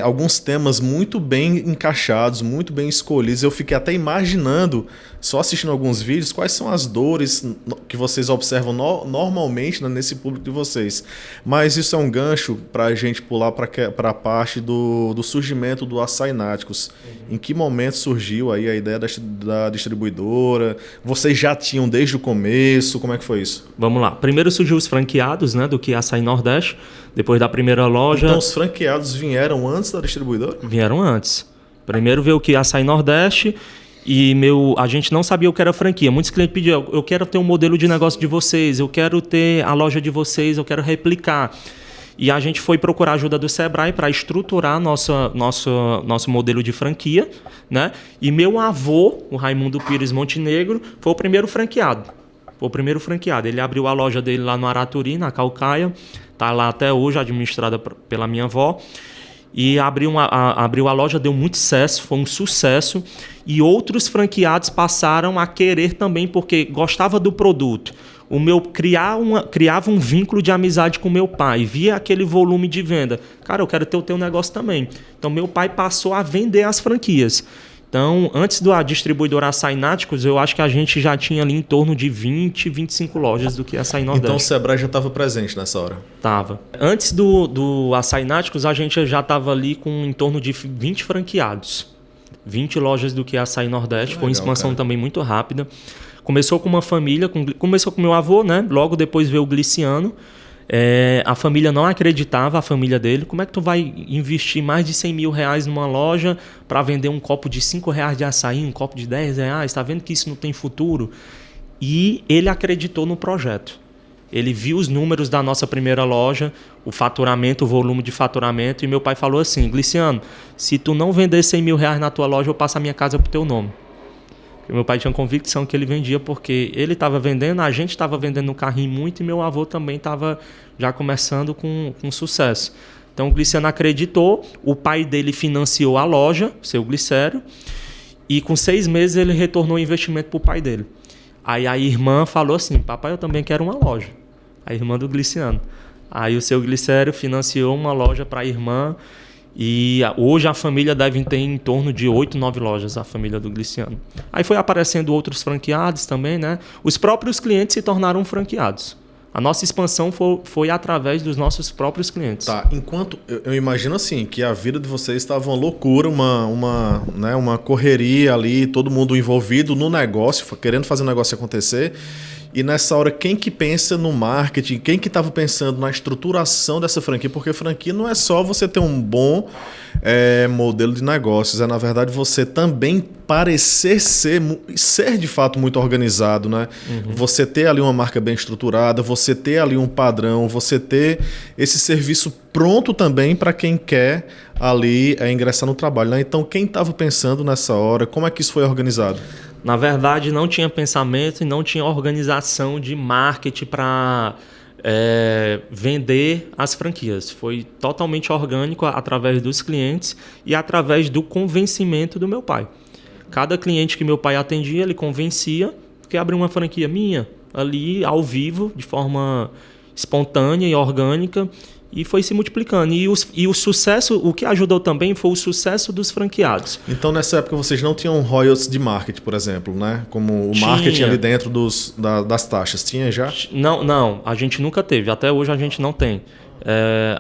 alguns temas muito bem encaixados, muito bem escolhidos. Eu fiquei até imaginando, só assistindo alguns vídeos, quais são as dores que vocês observam normalmente, né, nesse público de vocês. Mas isso é um gancho para a gente pular para a parte do surgimento do Açaináticos. Em que momento surgiu aí a ideia da distribuidora? Vocês já tinham desde o começo? Como é que foi isso? Vamos lá. Primeiro surgiu os franqueados, né, do QuiAçaí Nordeste. Depois da primeira loja... Então os franqueados vieram antes da distribuidora? Vieram antes. Primeiro veio o QuiAçaí Nordeste e a gente não sabia o que era franquia. Muitos clientes pediam, eu quero ter um modelo de negócio de vocês, eu quero ter a loja de vocês, eu quero replicar. E a gente foi procurar ajuda do Sebrae para estruturar nosso modelo de franquia, né? E meu avô, o Raimundo Pires Montenegro, foi o primeiro franqueado. Ele abriu a loja dele lá no Araturi, na Caucaia. Está lá até hoje, administrada pela minha avó. E abriu a loja, deu muito sucesso, foi um sucesso. E outros franqueados passaram a querer também, porque gostava do produto. O meu criava um vínculo de amizade com meu pai, via aquele volume de venda. Cara, eu quero ter o teu negócio também. Então, meu pai passou a vender as franquias. Então, antes da distribuidora Açaináticos, eu acho que a gente já tinha ali em torno de 20, 25 lojas do QuiAçaí Nordeste. Então o Sebrae já estava presente nessa hora? Tava. Antes do Açaináticos, a gente já estava ali com em torno de 20 franqueados. 20 lojas do QuiAçaí Nordeste. Legal, foi uma expansão também muito rápida. Começou com uma família, começou com meu avô, né? Logo depois veio o Gliciano. A família não acreditava, a família dele. Como é que tu vai investir mais de 100 mil reais numa loja para vender um copo de 5 reais de açaí, um copo de 10 reais? Tá vendo que isso não tem futuro? E ele acreditou no projeto. Ele viu os números da nossa primeira loja, o faturamento, o volume de faturamento. E meu pai falou assim, Gliciano, se tu não vender 100 mil reais na tua loja, eu passo a minha casa pro teu nome. Meu pai tinha convicção que ele vendia porque ele estava vendendo, a gente estava vendendo no carrinho muito e meu avô também estava já começando com sucesso. Então o Gliciano acreditou, o pai dele financiou a loja, seu Glicério, e com 6 meses ele retornou o investimento para o pai dele. Aí a irmã falou assim, papai, eu também quero uma loja. A irmã do Gliciano. Aí o seu Glicério financiou uma loja para a irmã. E hoje a família deve ter em torno de 8, 9 lojas, a família do Gliciano. Aí foi aparecendo outros franqueados também, né? Os próprios clientes se tornaram franqueados. A nossa expansão foi através dos nossos próprios clientes. Tá, enquanto eu imagino assim, que a vida de vocês estava uma loucura, uma correria ali, todo mundo envolvido no negócio, querendo fazer o negócio acontecer. E nessa hora, quem que pensa no marketing? Quem que estava pensando na estruturação dessa franquia? Porque franquia não é só você ter um bom modelo de negócios. É, na verdade, você também parecer ser de fato muito organizado, né? Uhum. Você ter ali uma marca bem estruturada, você ter ali um padrão, você ter esse serviço pronto também para quem quer ali ingressar no trabalho, né? Então, quem estava pensando nessa hora? Como é que isso foi organizado? Na verdade, não tinha pensamento e não tinha organização de marketing para vender as franquias. Foi totalmente orgânico através dos clientes e através do convencimento do meu pai. Cada cliente que meu pai atendia, ele convencia que abriu uma franquia minha ali ao vivo, de forma espontânea e orgânica, e foi se multiplicando. E o sucesso, o que ajudou também foi o sucesso dos franqueados. Então, nessa época, vocês não tinham royalties de marketing, por exemplo, né? Como o marketing ali dentro das taxas. Tinha já? Não, a gente nunca teve. Até hoje a gente não tem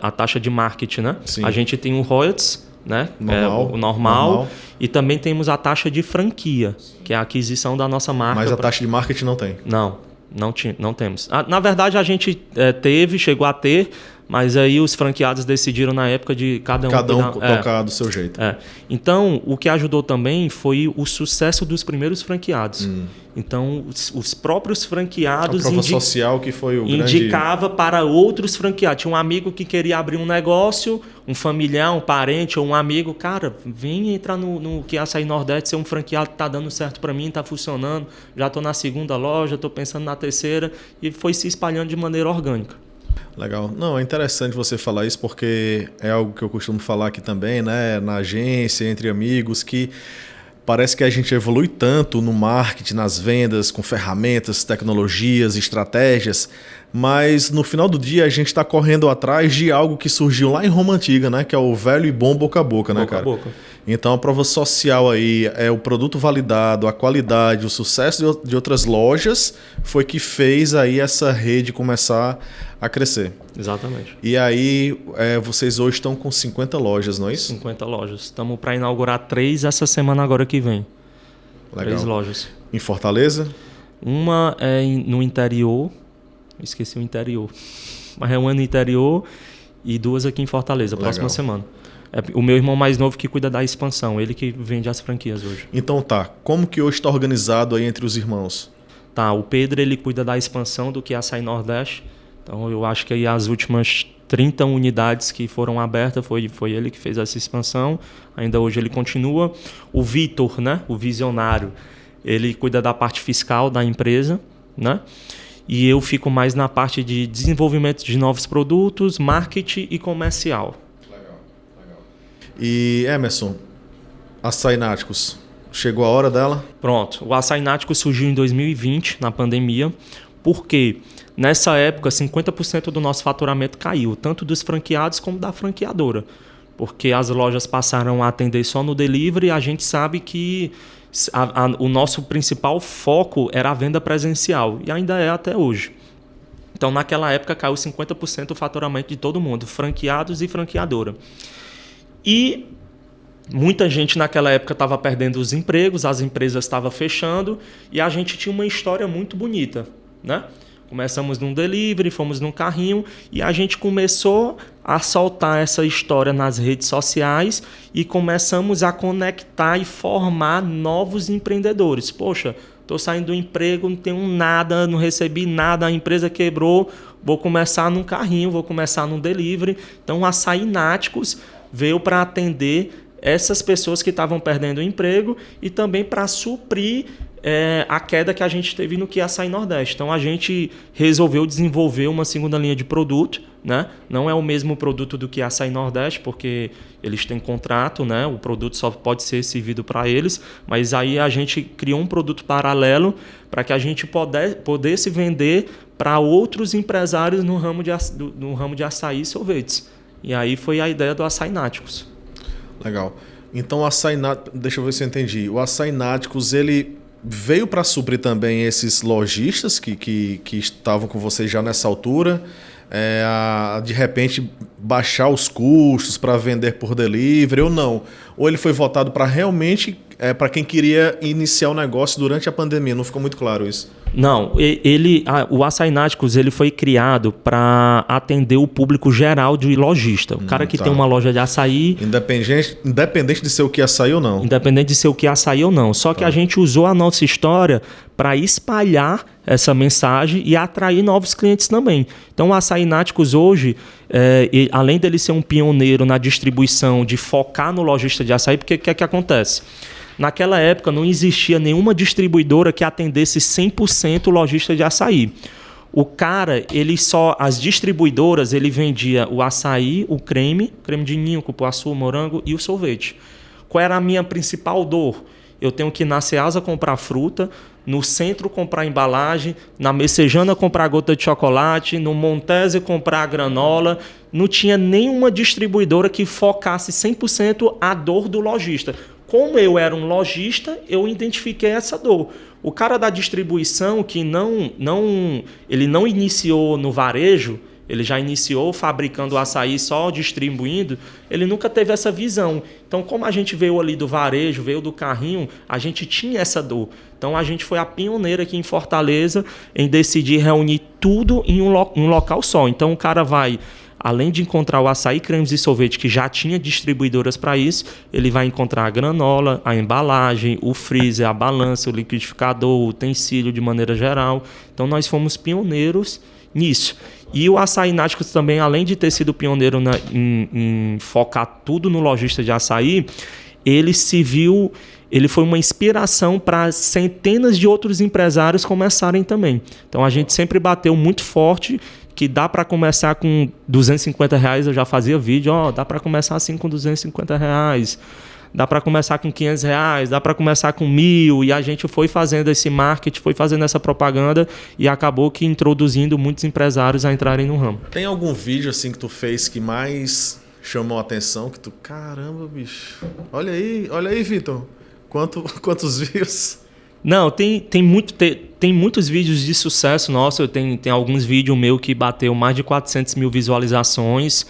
a taxa de marketing, né? Sim. A gente tem o royalties né? Normal, O normal. E também temos a taxa de franquia, que é a aquisição da nossa marca. Mas a taxa de marketing não tem? Não temos. Na verdade, a gente chegou a ter, mas aí os franqueados decidiram na época de cada um tocar do seu jeito. Então, o que ajudou também foi o sucesso dos primeiros franqueados. Então, os próprios franqueados... A prova social que foi o indicava para outros franqueados. Tinha um amigo que queria abrir um negócio, um familiar, um parente ou um amigo. Cara, vem entrar no que Açaí Nordeste, ser um franqueado que está dando certo para mim, está funcionando. Já estou na segunda loja, estou pensando na terceira. E foi se espalhando de maneira orgânica. Legal. Não, é interessante você falar isso porque é algo que eu costumo falar aqui também, né? Na agência, entre amigos, que parece que a gente evolui tanto no marketing, nas vendas, com ferramentas, tecnologias, estratégias, mas no final do dia a gente está correndo atrás de algo que surgiu lá em Roma Antiga, né? Que é o velho e bom boca a boca, né, cara? Boca a boca. Então a prova social aí é o produto validado, a qualidade, o sucesso de outras lojas foi que fez aí essa rede começar a crescer. Exatamente. E aí vocês hoje estão com 50 lojas, não é isso? 50 lojas. Estamos para inaugurar 3 essa semana agora que vem. Legal. 3 lojas. Em Fortaleza? Uma é no interior. Esqueci o interior. Mas é uma no interior e 2 aqui em Fortaleza, próxima semana. É o meu irmão mais novo que cuida da expansão, ele que vende as franquias hoje. Então tá, como que hoje está organizado aí entre os irmãos? Tá, o Pedro ele cuida da expansão do que é Açaí Nordeste. Então eu acho que aí as últimas 30 unidades que foram abertas foi ele que fez essa expansão. Ainda hoje ele continua. O Vitor, né, o visionário, ele cuida da parte fiscal da empresa, né? E eu fico mais na parte de desenvolvimento de novos produtos, marketing e comercial. E Emerson, Açaí Náticos, chegou a hora dela? Pronto, o Açaí Náticos surgiu em 2020, na pandemia, porque nessa época 50% do nosso faturamento caiu, tanto dos franqueados como da franqueadora, porque as lojas passaram a atender só no delivery e a gente sabe que o nosso principal foco era a venda presencial, e ainda é até hoje. Então naquela época caiu 50% o faturamento de todo mundo, franqueados e franqueadora. E muita gente naquela época estava perdendo os empregos, as empresas estavam fechando e a gente tinha uma história muito bonita, né? Começamos num delivery, fomos num carrinho e a gente começou a soltar essa história nas redes sociais e começamos a conectar e formar novos empreendedores. Poxa, estou saindo do emprego, não tenho nada, não recebi nada, a empresa quebrou, vou começar num carrinho, vou começar num delivery. Então, o Açaí Náticos veio para atender essas pessoas que estavam perdendo o emprego e também para suprir a queda que a gente teve no que é Açaí Nordeste. Então, a gente resolveu desenvolver uma segunda linha de produto, né? Não é o mesmo produto do que Açaí Nordeste, porque eles têm contrato, né? O produto só pode ser servido para eles, mas aí a gente criou um produto paralelo para que a gente pudesse vender para outros empresários no ramo de açaí e sorvetes. E aí foi a ideia do Açaí Náticos. Legal. Então, o Açaí Náticos, deixa eu ver se eu entendi. O Açaí Náticos, ele veio para suprir também esses lojistas que estavam com vocês já nessa altura, de repente baixar os custos para vender por delivery ou não? Ou ele foi voltado para realmente para quem queria iniciar o negócio durante a pandemia? Não ficou muito claro isso. Não, o Açaí Náticos ele foi criado para atender o público geral de lojista. O cara que tem uma loja de açaí... Independente de ser o que açaí ou não. Independente de ser o que açaí ou não. Só que a gente usou a nossa história para espalhar essa mensagem e atrair novos clientes também. Então, o Açaí Náticos hoje, além dele ser um pioneiro na distribuição, de focar no lojista de açaí, porque o que acontece? Naquela época não existia nenhuma distribuidora que atendesse 100% lojista de açaí. O cara, as distribuidoras, ele vendia o açaí, o creme de ninho, cupuaçu, morango e o sorvete. Qual era a minha principal dor? Eu tenho que ir na Ceasa comprar fruta, no centro comprar embalagem, na Messejana comprar gota de chocolate, no Montese comprar granola. Não tinha nenhuma distribuidora que focasse 100% a dor do lojista. Como eu era um lojista, eu identifiquei essa dor. O cara da distribuição que ele não iniciou no varejo, ele já iniciou fabricando o açaí, só distribuindo, ele nunca teve essa visão. Então, como a gente veio ali do varejo, veio do carrinho, a gente tinha essa dor. Então, a gente foi a pioneira aqui em Fortaleza em decidir reunir tudo em um local só. Então, o cara vai, além de encontrar o açaí, cremes e sorvete, que já tinha distribuidoras para isso, ele vai encontrar a granola, a embalagem, o freezer, a balança, o liquidificador, o utensílio de maneira geral. Então, nós fomos pioneiros nisso. E o Açaí Náticos também, além de ter sido pioneiro em focar tudo no lojista de açaí, ele foi uma inspiração para centenas de outros empresários começarem também. Então a gente sempre bateu muito forte que dá para começar com R$250, eu já fazia vídeo, dá para começar assim com R$250. Dá para começar com R$500, dá para começar com 1.000, e a gente foi fazendo esse marketing, foi fazendo essa propaganda e acabou que introduzindo muitos empresários a entrarem no ramo. Tem algum vídeo assim que tu fez que mais chamou a atenção, que tu, caramba, bicho, olha aí, Vitor, quantos views? Não, tem muitos vídeos de sucesso nosso, tem alguns vídeos meus que bateu mais de 400 mil visualizações.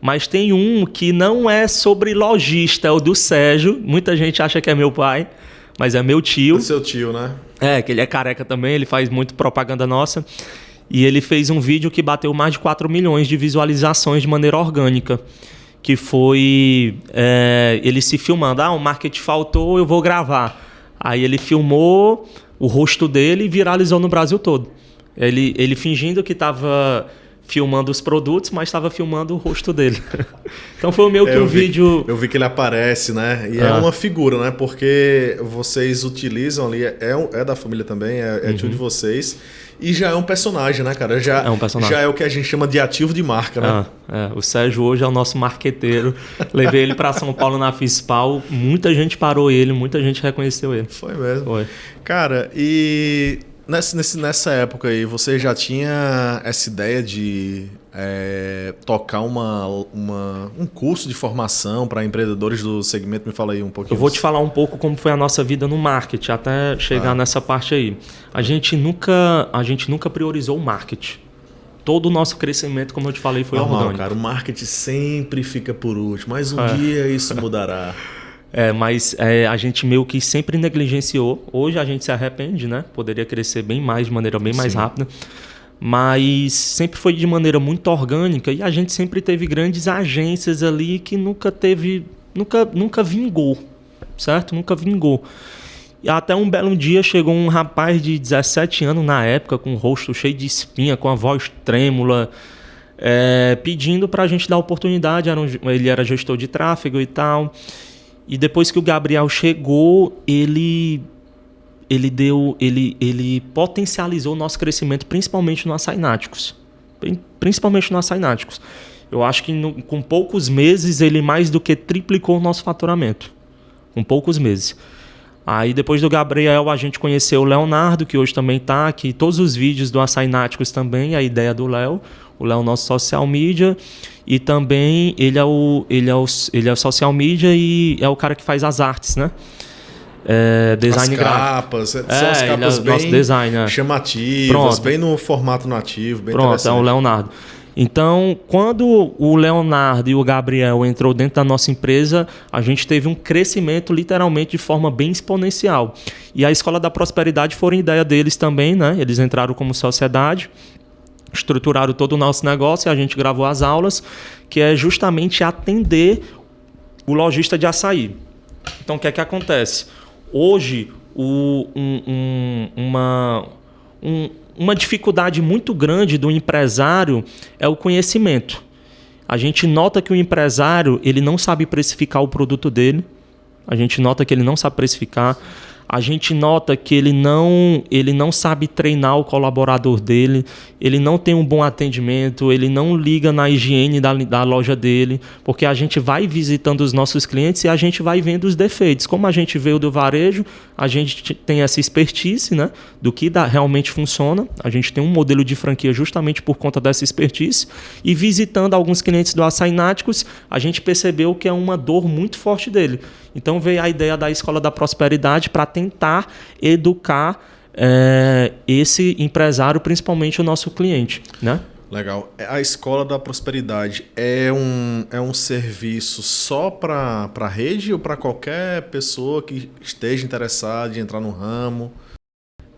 Mas tem um que não é sobre lojista, é o do Sérgio. Muita gente acha que é meu pai, mas é meu tio. É seu tio, né? Que ele é careca também, ele faz muito propaganda nossa. E ele fez um vídeo que bateu mais de 4 milhões de visualizações de maneira orgânica. Que foi ele se filmando. O marketing faltou, eu vou gravar. Aí ele filmou o rosto dele e viralizou no Brasil todo. Ele fingindo que estava filmando os produtos, mas estava filmando o rosto dele. Então foi o meu vídeo... Eu vi que ele aparece, né? E é uma figura, né? Porque vocês utilizam ali, é da família também, é tio de vocês, e já é um personagem, né, cara? É um personagem. Já é o que a gente chama de ativo de marca, né? O Sérgio hoje é o nosso marqueteiro. Levei ele para São Paulo na FISPAL, muita gente parou ele, muita gente reconheceu ele. Foi mesmo. Foi. Cara, e... Nessa época aí, você já tinha essa ideia de tocar um curso de formação para empreendedores do segmento? Me fala aí um pouquinho. Eu vou te falar um pouco como foi a nossa vida no marketing, até chegar nessa parte aí. A gente nunca priorizou o marketing. Todo o nosso crescimento, como eu te falei, foi orgânico. Cara, o marketing sempre fica por último, mas um dia isso mudará. Mas a gente meio que sempre negligenciou. Hoje a gente se arrepende, né? Poderia crescer bem mais, de maneira bem mais rápida. Mas sempre foi de maneira muito orgânica e a gente sempre teve grandes agências ali que nunca vingou, certo? Nunca vingou. E até um belo dia chegou um rapaz de 17 anos na época, com o rosto cheio de espinha, com a voz trêmula, pedindo para a gente dar oportunidade. Ele era gestor de tráfego e tal. E depois que o Gabriel chegou, ele potencializou o nosso crescimento, principalmente no Açaí Náticos. Principalmente no Açaí Náticos. Eu acho que com poucos meses ele mais do que triplicou o nosso faturamento. Com poucos meses. Aí depois do Gabriel a gente conheceu o Leonardo, que hoje também está aqui. Todos os vídeos do Açaí Náticos também, a ideia do Léo. O Léo é o nosso social media. E também ele é o social media e é o cara que faz as artes, né? Design gráfico. São as capas bem nosso design, chamativas, Pronto. Bem no formato nativo, bem Pronto, interessante. é o Leonardo. Então, quando o Leonardo e o Gabriel entrou dentro da nossa empresa, a gente teve um crescimento literalmente de forma bem exponencial. E a Escola da Prosperidade foi ideia deles também, né? Eles entraram como sociedade, estruturaram todo o nosso negócio e a gente gravou as aulas, que é justamente atender o lojista de açaí. Então, o que é que acontece? Hoje, uma dificuldade muito grande do empresário é o conhecimento. A gente nota que o empresário ele não sabe precificar o produto dele. A gente nota que ele não sabe precificar. A gente nota que ele não sabe treinar o colaborador dele, ele não tem um bom atendimento, ele não liga na higiene da loja dele, porque a gente vai visitando os nossos clientes e a gente vai vendo os defeitos. Como a gente veio do varejo, a gente tem essa expertise, né, do que realmente funciona. A gente tem um modelo de franquia justamente por conta dessa expertise. E visitando alguns clientes do Açaí Náticos, a gente percebeu que é uma dor muito forte dele. Então veio a ideia da Escola da Prosperidade para tentar educar esse empresário, principalmente o nosso cliente, né? Legal. A Escola da Prosperidade é um serviço só para a rede ou para qualquer pessoa que esteja interessada em entrar no ramo?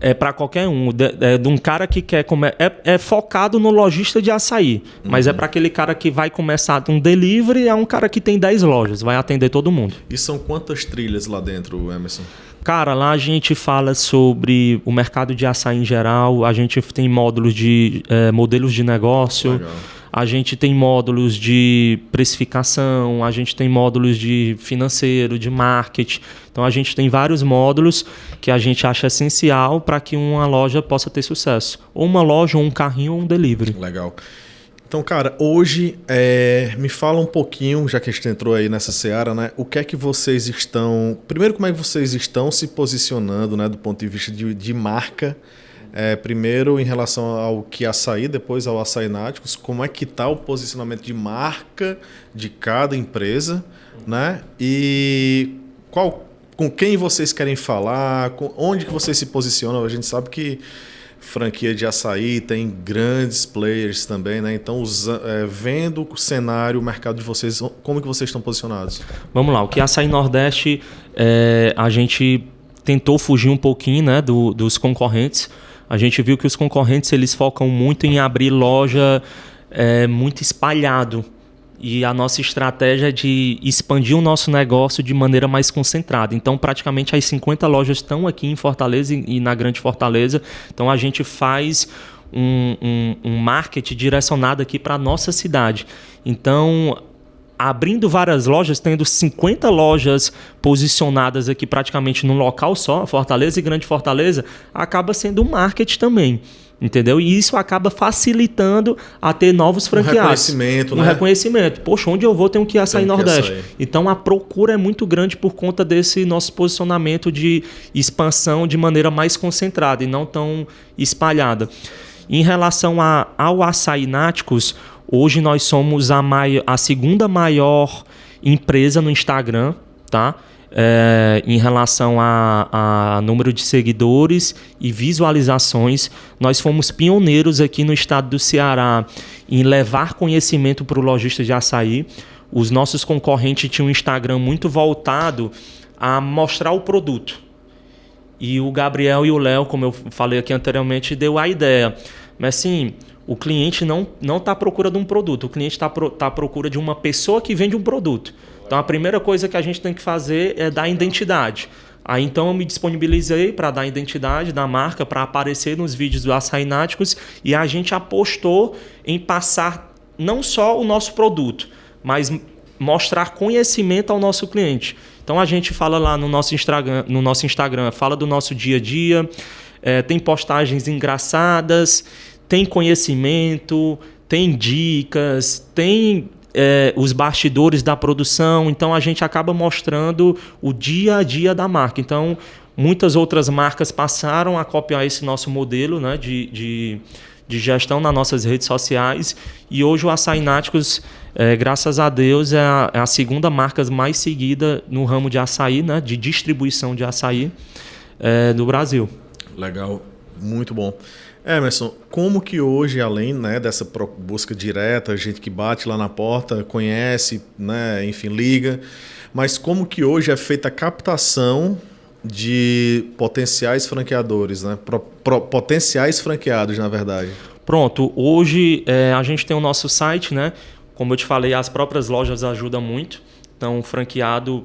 É para qualquer um, de um cara que quer comer. É focado no lojista de açaí, mas é para aquele cara que vai começar um delivery, é um cara que tem 10 lojas, vai atender todo mundo. E são quantas trilhas lá dentro, Emerson? Cara, lá a gente fala sobre o mercado de açaí em geral, a gente tem módulos de modelos de negócio. Legal. A gente tem módulos de precificação, a gente tem módulos de financeiro, de marketing. Então a gente tem vários módulos que a gente acha essencial para que uma loja possa ter sucesso. Ou uma loja, ou um carrinho, ou um delivery. Legal. Então, cara, hoje me fala um pouquinho, já que a gente entrou aí nessa seara, né? O que é que vocês estão... Primeiro, como é que vocês estão se posicionando, né, do ponto de vista de marca? Primeiro em relação ao que açaí, depois ao Açaí Náticos, como é que está o posicionamento de marca de cada empresa, né? E com quem vocês querem falar, onde que vocês se posicionam? A gente sabe que franquia de açaí tem grandes players também, né? Então, vendo o cenário, o mercado de vocês, como que vocês estão posicionados? Vamos lá, o que é Açaí Nordeste, a gente tentou fugir um pouquinho, né, dos concorrentes. A gente viu que os concorrentes eles focam muito em abrir loja muito espalhado. E a nossa estratégia é de expandir o nosso negócio de maneira mais concentrada. Então, praticamente as 50 lojas estão aqui em Fortaleza e na Grande Fortaleza. Então, a gente faz um marketing direcionado aqui para a nossa cidade. Então, abrindo várias lojas, tendo 50 lojas posicionadas aqui praticamente num local só, Fortaleza e Grande Fortaleza, acaba sendo um marketing também, entendeu? E isso acaba facilitando a ter novos franqueados. Reconhecimento, né? Reconhecimento. Poxa, onde eu vou tenho que ir Açaí Nordeste. Então a procura é muito grande por conta desse nosso posicionamento de expansão de maneira mais concentrada e não tão espalhada. Em relação ao Açaí Náticos, hoje nós somos a segunda maior empresa no Instagram, tá? Em relação a número de seguidores e visualizações. Nós fomos pioneiros aqui no estado do Ceará em levar conhecimento para o lojista de açaí. Os nossos concorrentes tinham um Instagram muito voltado a mostrar o produto. E o Gabriel e o Léo, como eu falei aqui anteriormente, deu a ideia. Mas assim, o cliente não está à procura de um produto, o cliente está à procura de uma pessoa que vende um produto. Então a primeira coisa que a gente tem que fazer é dar identidade. Aí então eu me disponibilizei para dar a identidade da marca, para aparecer nos vídeos do Açaí Náticos, e a gente apostou em passar não só o nosso produto, mas mostrar conhecimento ao nosso cliente. Então a gente fala lá no nosso Instagram, fala do nosso dia a dia, tem postagens engraçadas, tem conhecimento, tem dicas, tem os bastidores da produção. Então a gente acaba mostrando o dia a dia da marca. Então muitas outras marcas passaram a copiar esse nosso modelo, né, de gestão nas nossas redes sociais. E hoje o Açaí Náticos, graças a Deus, é a segunda marca mais seguida no ramo de açaí, né, de distribuição de açaí do Brasil. Legal, muito bom. Emerson, como que hoje, além, né, dessa busca direta, gente que bate lá na porta, conhece, né, enfim, liga, mas como que hoje é feita a captação de potenciais franqueadores, né? Potenciais franqueados, na verdade? Pronto, hoje a gente tem o nosso site, né? Como eu te falei, as próprias lojas ajudam muito. Então, o franqueado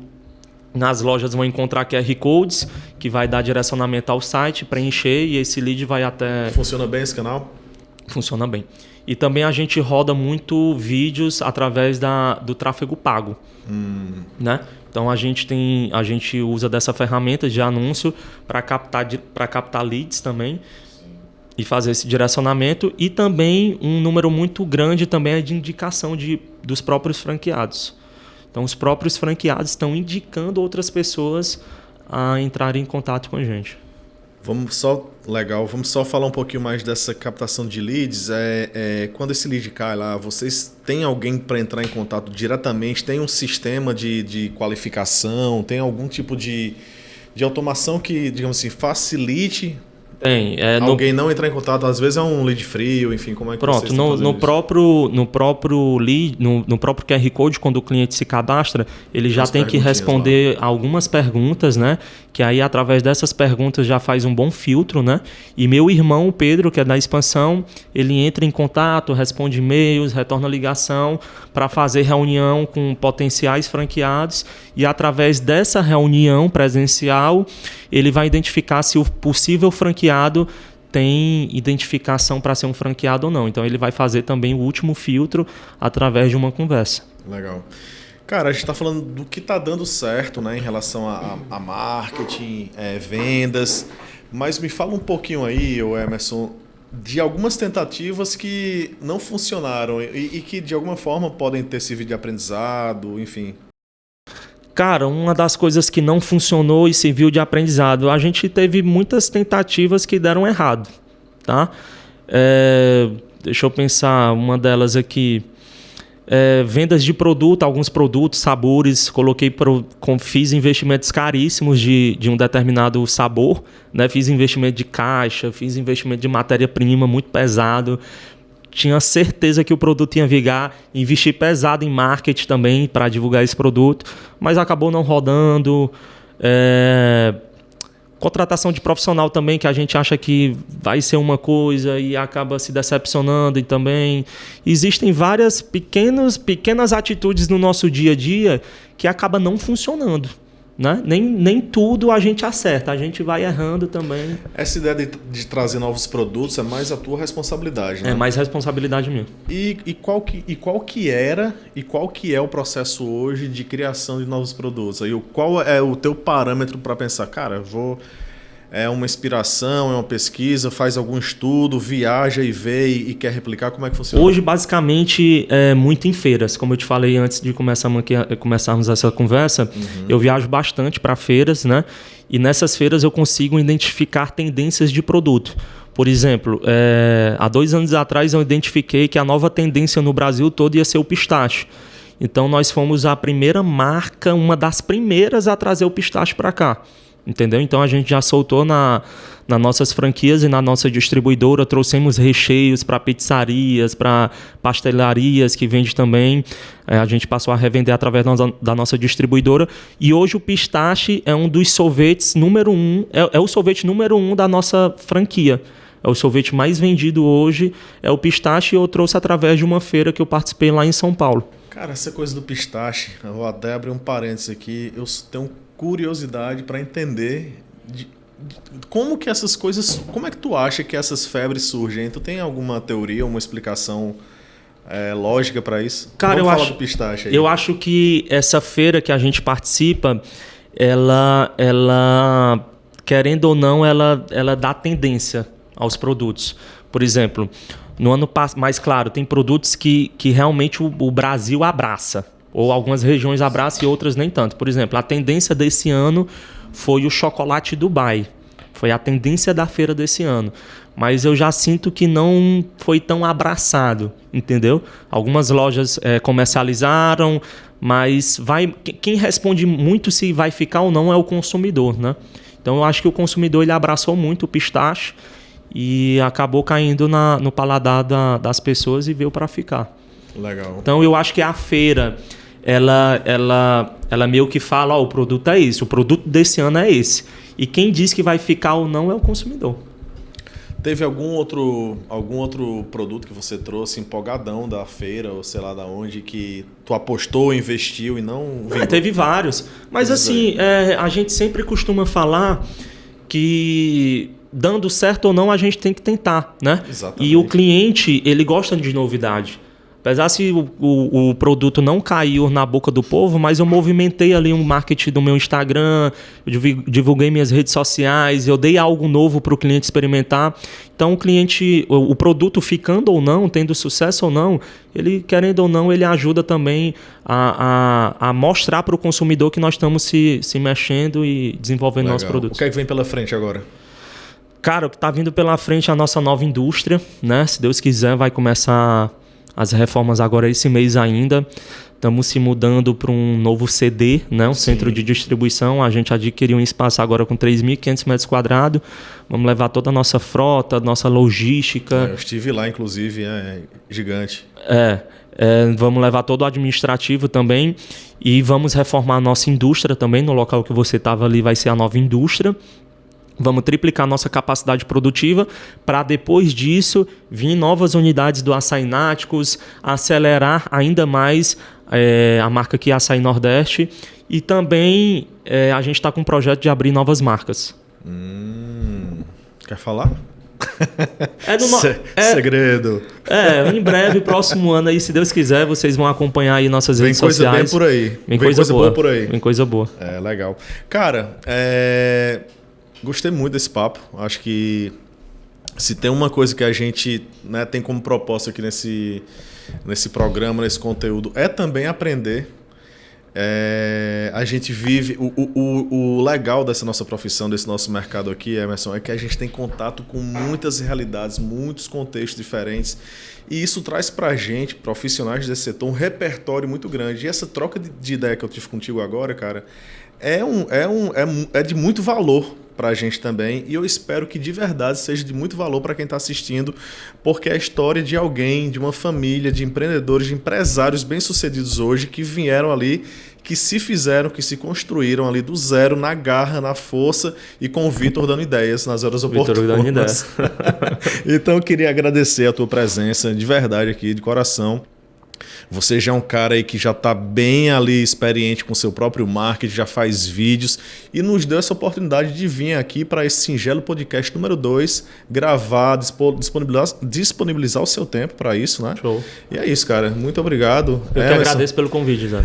nas lojas vão encontrar QR Codes, que vai dar direcionamento ao site, preencher, e esse lead vai até... Funciona bem esse canal? Funciona bem. E também a gente roda muito vídeos através do tráfego pago. Né? Então a gente usa dessa ferramenta de anúncio para captar leads também. Sim. E fazer esse direcionamento. E também um número muito grande também é de indicação dos próprios franqueados. Então, os próprios franqueados estão indicando outras pessoas a entrarem em contato com a gente. Vamos só falar um pouquinho mais dessa captação de leads. Quando esse lead cai lá, vocês têm alguém para entrar em contato diretamente? Tem um sistema de qualificação? Tem algum tipo de automação que, digamos assim, facilite Tem. Alguém não entrar em contato, às vezes é um lead frio, enfim, como é que Pronto, vocês estão fazendo isso? no próprio QR Code, quando o cliente se cadastra, ele já tem que responder algumas perguntas, né? Que aí, através dessas perguntas, já faz um bom filtro, né? E meu irmão, o Pedro, que é da expansão, ele entra em contato, responde e-mails, retorna ligação para fazer reunião com potenciais franqueados e, através dessa reunião presencial, ele vai identificar se o possível franqueado tem identificação para ser um franqueado ou não. Então ele vai fazer também o último filtro através de uma conversa. Legal. Cara, a gente está falando do que está dando certo, né, em relação a marketing, vendas, mas me fala um pouquinho aí, Emerson, de algumas tentativas que não funcionaram e que de alguma forma podem ter servido de aprendizado, enfim. Cara, uma das coisas que não funcionou e serviu de aprendizado, a gente teve muitas tentativas que deram errado, tá? Deixa eu pensar, uma delas aqui, vendas de produto, alguns produtos, sabores, fiz investimentos caríssimos de um determinado sabor, né? Fiz investimento de caixa, fiz investimento de matéria-prima muito pesado, tinha certeza que o produto ia vingar, investi pesado em marketing também para divulgar esse produto, mas acabou não rodando. Contratação de profissional também, que a gente acha que vai ser uma coisa e acaba se decepcionando e também. Existem várias pequenas atitudes no nosso dia a dia que acabam não funcionando. Né? Nem tudo a gente acerta, a gente vai errando também. Essa ideia de trazer novos produtos é mais a tua responsabilidade, né? É mais responsabilidade minha. E qual que é o processo hoje de criação de novos produtos? Aí, qual é o teu parâmetro para pensar, cara, é uma inspiração, é uma pesquisa, faz algum estudo, viaja e vê e quer replicar? Como é que funciona? Hoje, basicamente, é muito em feiras. Como eu te falei antes de começarmos essa conversa, eu viajo bastante para feiras, né? E nessas feiras eu consigo identificar tendências de produto. Por exemplo, há 2 anos atrás eu identifiquei que a nova tendência no Brasil todo ia ser o pistache. Então, nós fomos a primeira marca, uma das primeiras a trazer o pistache para cá. Entendeu? Então a gente já soltou nas nossas franquias e na nossa distribuidora, trouxemos recheios para pizzarias, para pastelarias que vende também. A gente passou a revender através da nossa distribuidora. E hoje o pistache é um dos sorvetes número 1, é o sorvete número 1 da nossa franquia. É o sorvete mais vendido hoje, é o pistache, e eu trouxe através de uma feira que eu participei lá em São Paulo. Cara, essa coisa do pistache, eu vou até abrir um parênteses aqui, eu tenho curiosidade para entender como que essas coisas, como é que tu acha que essas febres surgem? Tu tem alguma teoria, uma explicação lógica para isso? Cara, Vamos falar do pistache aí. Eu acho que essa feira que a gente participa, ela querendo ou não, ela dá tendência aos produtos. Por exemplo, no ano passado, mais claro, tem produtos que realmente o Brasil abraça. Ou algumas regiões abraçam e outras nem tanto. Por exemplo, a tendência desse ano foi o chocolate Dubai. Foi a tendência da feira desse ano. Mas eu já sinto que não foi tão abraçado, entendeu? Algumas lojas comercializaram, mas quem responde muito se vai ficar ou não é o consumidor, né? Então eu acho que o consumidor ele abraçou muito o pistache e acabou caindo no paladar das pessoas e veio para ficar. Legal. Então eu acho que a feira ela meio que fala, o produto é esse, o produto desse ano é esse. E quem diz que vai ficar ou não é o consumidor. Teve algum outro produto que você trouxe empolgadão da feira, ou sei lá da onde, que tu apostou, investiu e não vendeu? Teve vários. Mas assim, a gente sempre costuma falar que dando certo ou não, a gente tem que tentar, né? Exatamente. E o cliente, ele gosta de novidade. Apesar se o produto não caiu na boca do povo, mas eu movimentei ali um marketing do meu Instagram, eu divulguei minhas redes sociais, eu dei algo novo para o cliente experimentar. Então o produto ficando ou não, tendo sucesso ou não, ele querendo ou não, ele ajuda também a mostrar para o consumidor que nós estamos se mexendo e desenvolvendo nossos produtos. O que é que vem pela frente agora? Cara, o que está vindo pela frente é a nossa nova indústria, né? Se Deus quiser, vai começar as reformas agora esse mês ainda. Estamos se mudando para um novo CD, né? Um centro de distribuição. A gente adquiriu um espaço agora com 3.500 metros quadrados. Vamos levar toda a nossa frota, nossa logística. Eu estive lá, inclusive, é gigante. Vamos levar todo o administrativo também. E vamos reformar a nossa indústria também. No local que você estava ali vai ser a nova indústria. Vamos triplicar a nossa capacidade produtiva para depois disso vir novas unidades do Açaí Náticos, acelerar ainda mais a marca que é Açaí Nordeste. E também a gente está com um projeto de abrir novas marcas. Quer falar? Segredo. Em breve, próximo ano aí, se Deus quiser, vocês vão acompanhar aí nossas redes sociais. Vem coisa bem por aí. Vem coisa boa por aí. Vem coisa boa. Legal. Cara, gostei muito desse papo. Acho que se tem uma coisa que a gente, né, tem como propósito aqui nesse programa, nesse conteúdo, é também aprender. A gente vive... O legal dessa nossa profissão, desse nosso mercado aqui, Emerson, é que a gente tem contato com muitas realidades, muitos contextos diferentes. E isso traz pra gente, profissionais desse setor, um repertório muito grande. E essa troca de ideia que eu tive contigo agora, cara, é de muito valor para a gente também, e eu espero que de verdade seja de muito valor para quem está assistindo, porque é a história de alguém, de uma família, de empreendedores, de empresários bem-sucedidos hoje que vieram ali, que se fizeram, que se construíram ali do zero, na garra, na força, e com o Vitor dando ideias nas horas oportunas. Então eu queria agradecer a tua presença, de verdade aqui, de coração. Você já é um cara aí que já está bem ali experiente com seu próprio marketing, já faz vídeos e nos deu essa oportunidade de vir aqui para esse singelo podcast número 2, gravar, disponibilizar o seu tempo para isso, né? Show. E é isso, cara. Muito obrigado. Eu que agradeço pelo convite, Zé.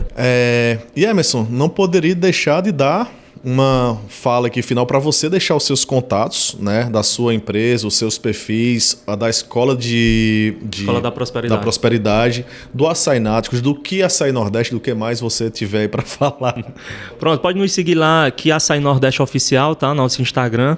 E Emerson, não poderia deixar de dar uma fala aqui final para você deixar os seus contatos, né, da sua empresa, os seus perfis, a da Escola Escola da Prosperidade, do Açaí Náticos, do que Açaí Nordeste, do que mais você tiver aí para falar. Pronto, pode nos seguir lá, que Açaí Nordeste Oficial, tá? Nosso Instagram.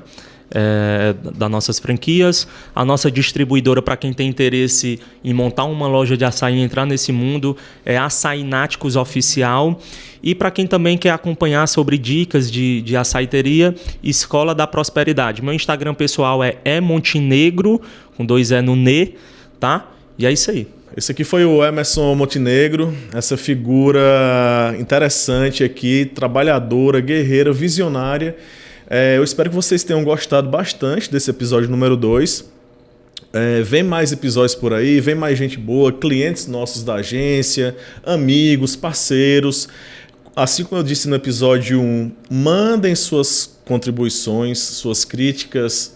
Das nossas franquias, a nossa distribuidora para quem tem interesse em montar uma loja de açaí e entrar nesse mundo é Açaí Náticos Oficial, e para quem também quer acompanhar sobre dicas de açaiteria, Escola da Prosperidade. Meu Instagram pessoal é Montenegro, com 2 E no N, tá? E é isso aí. Esse aqui foi o Emerson Montenegro, essa figura interessante aqui, trabalhadora, guerreira, visionária. Eu espero que vocês tenham gostado bastante desse episódio número 2. Vem mais episódios por aí, vem mais gente boa, clientes nossos da agência, amigos, parceiros. Assim como eu disse no episódio 1, mandem suas contribuições, suas críticas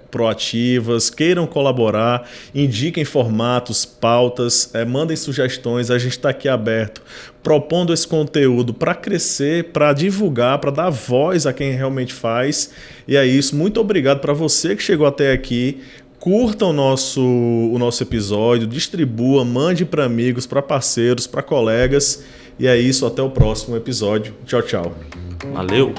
proativas, queiram colaborar, indiquem formatos, pautas, mandem sugestões, a gente está aqui aberto, propondo esse conteúdo para crescer, para divulgar, para dar voz a quem realmente faz. E é isso, muito obrigado para você que chegou até aqui. Curta o nosso episódio, distribua, mande para amigos, para parceiros, para colegas. E é isso, até o próximo episódio. Tchau, tchau. Valeu!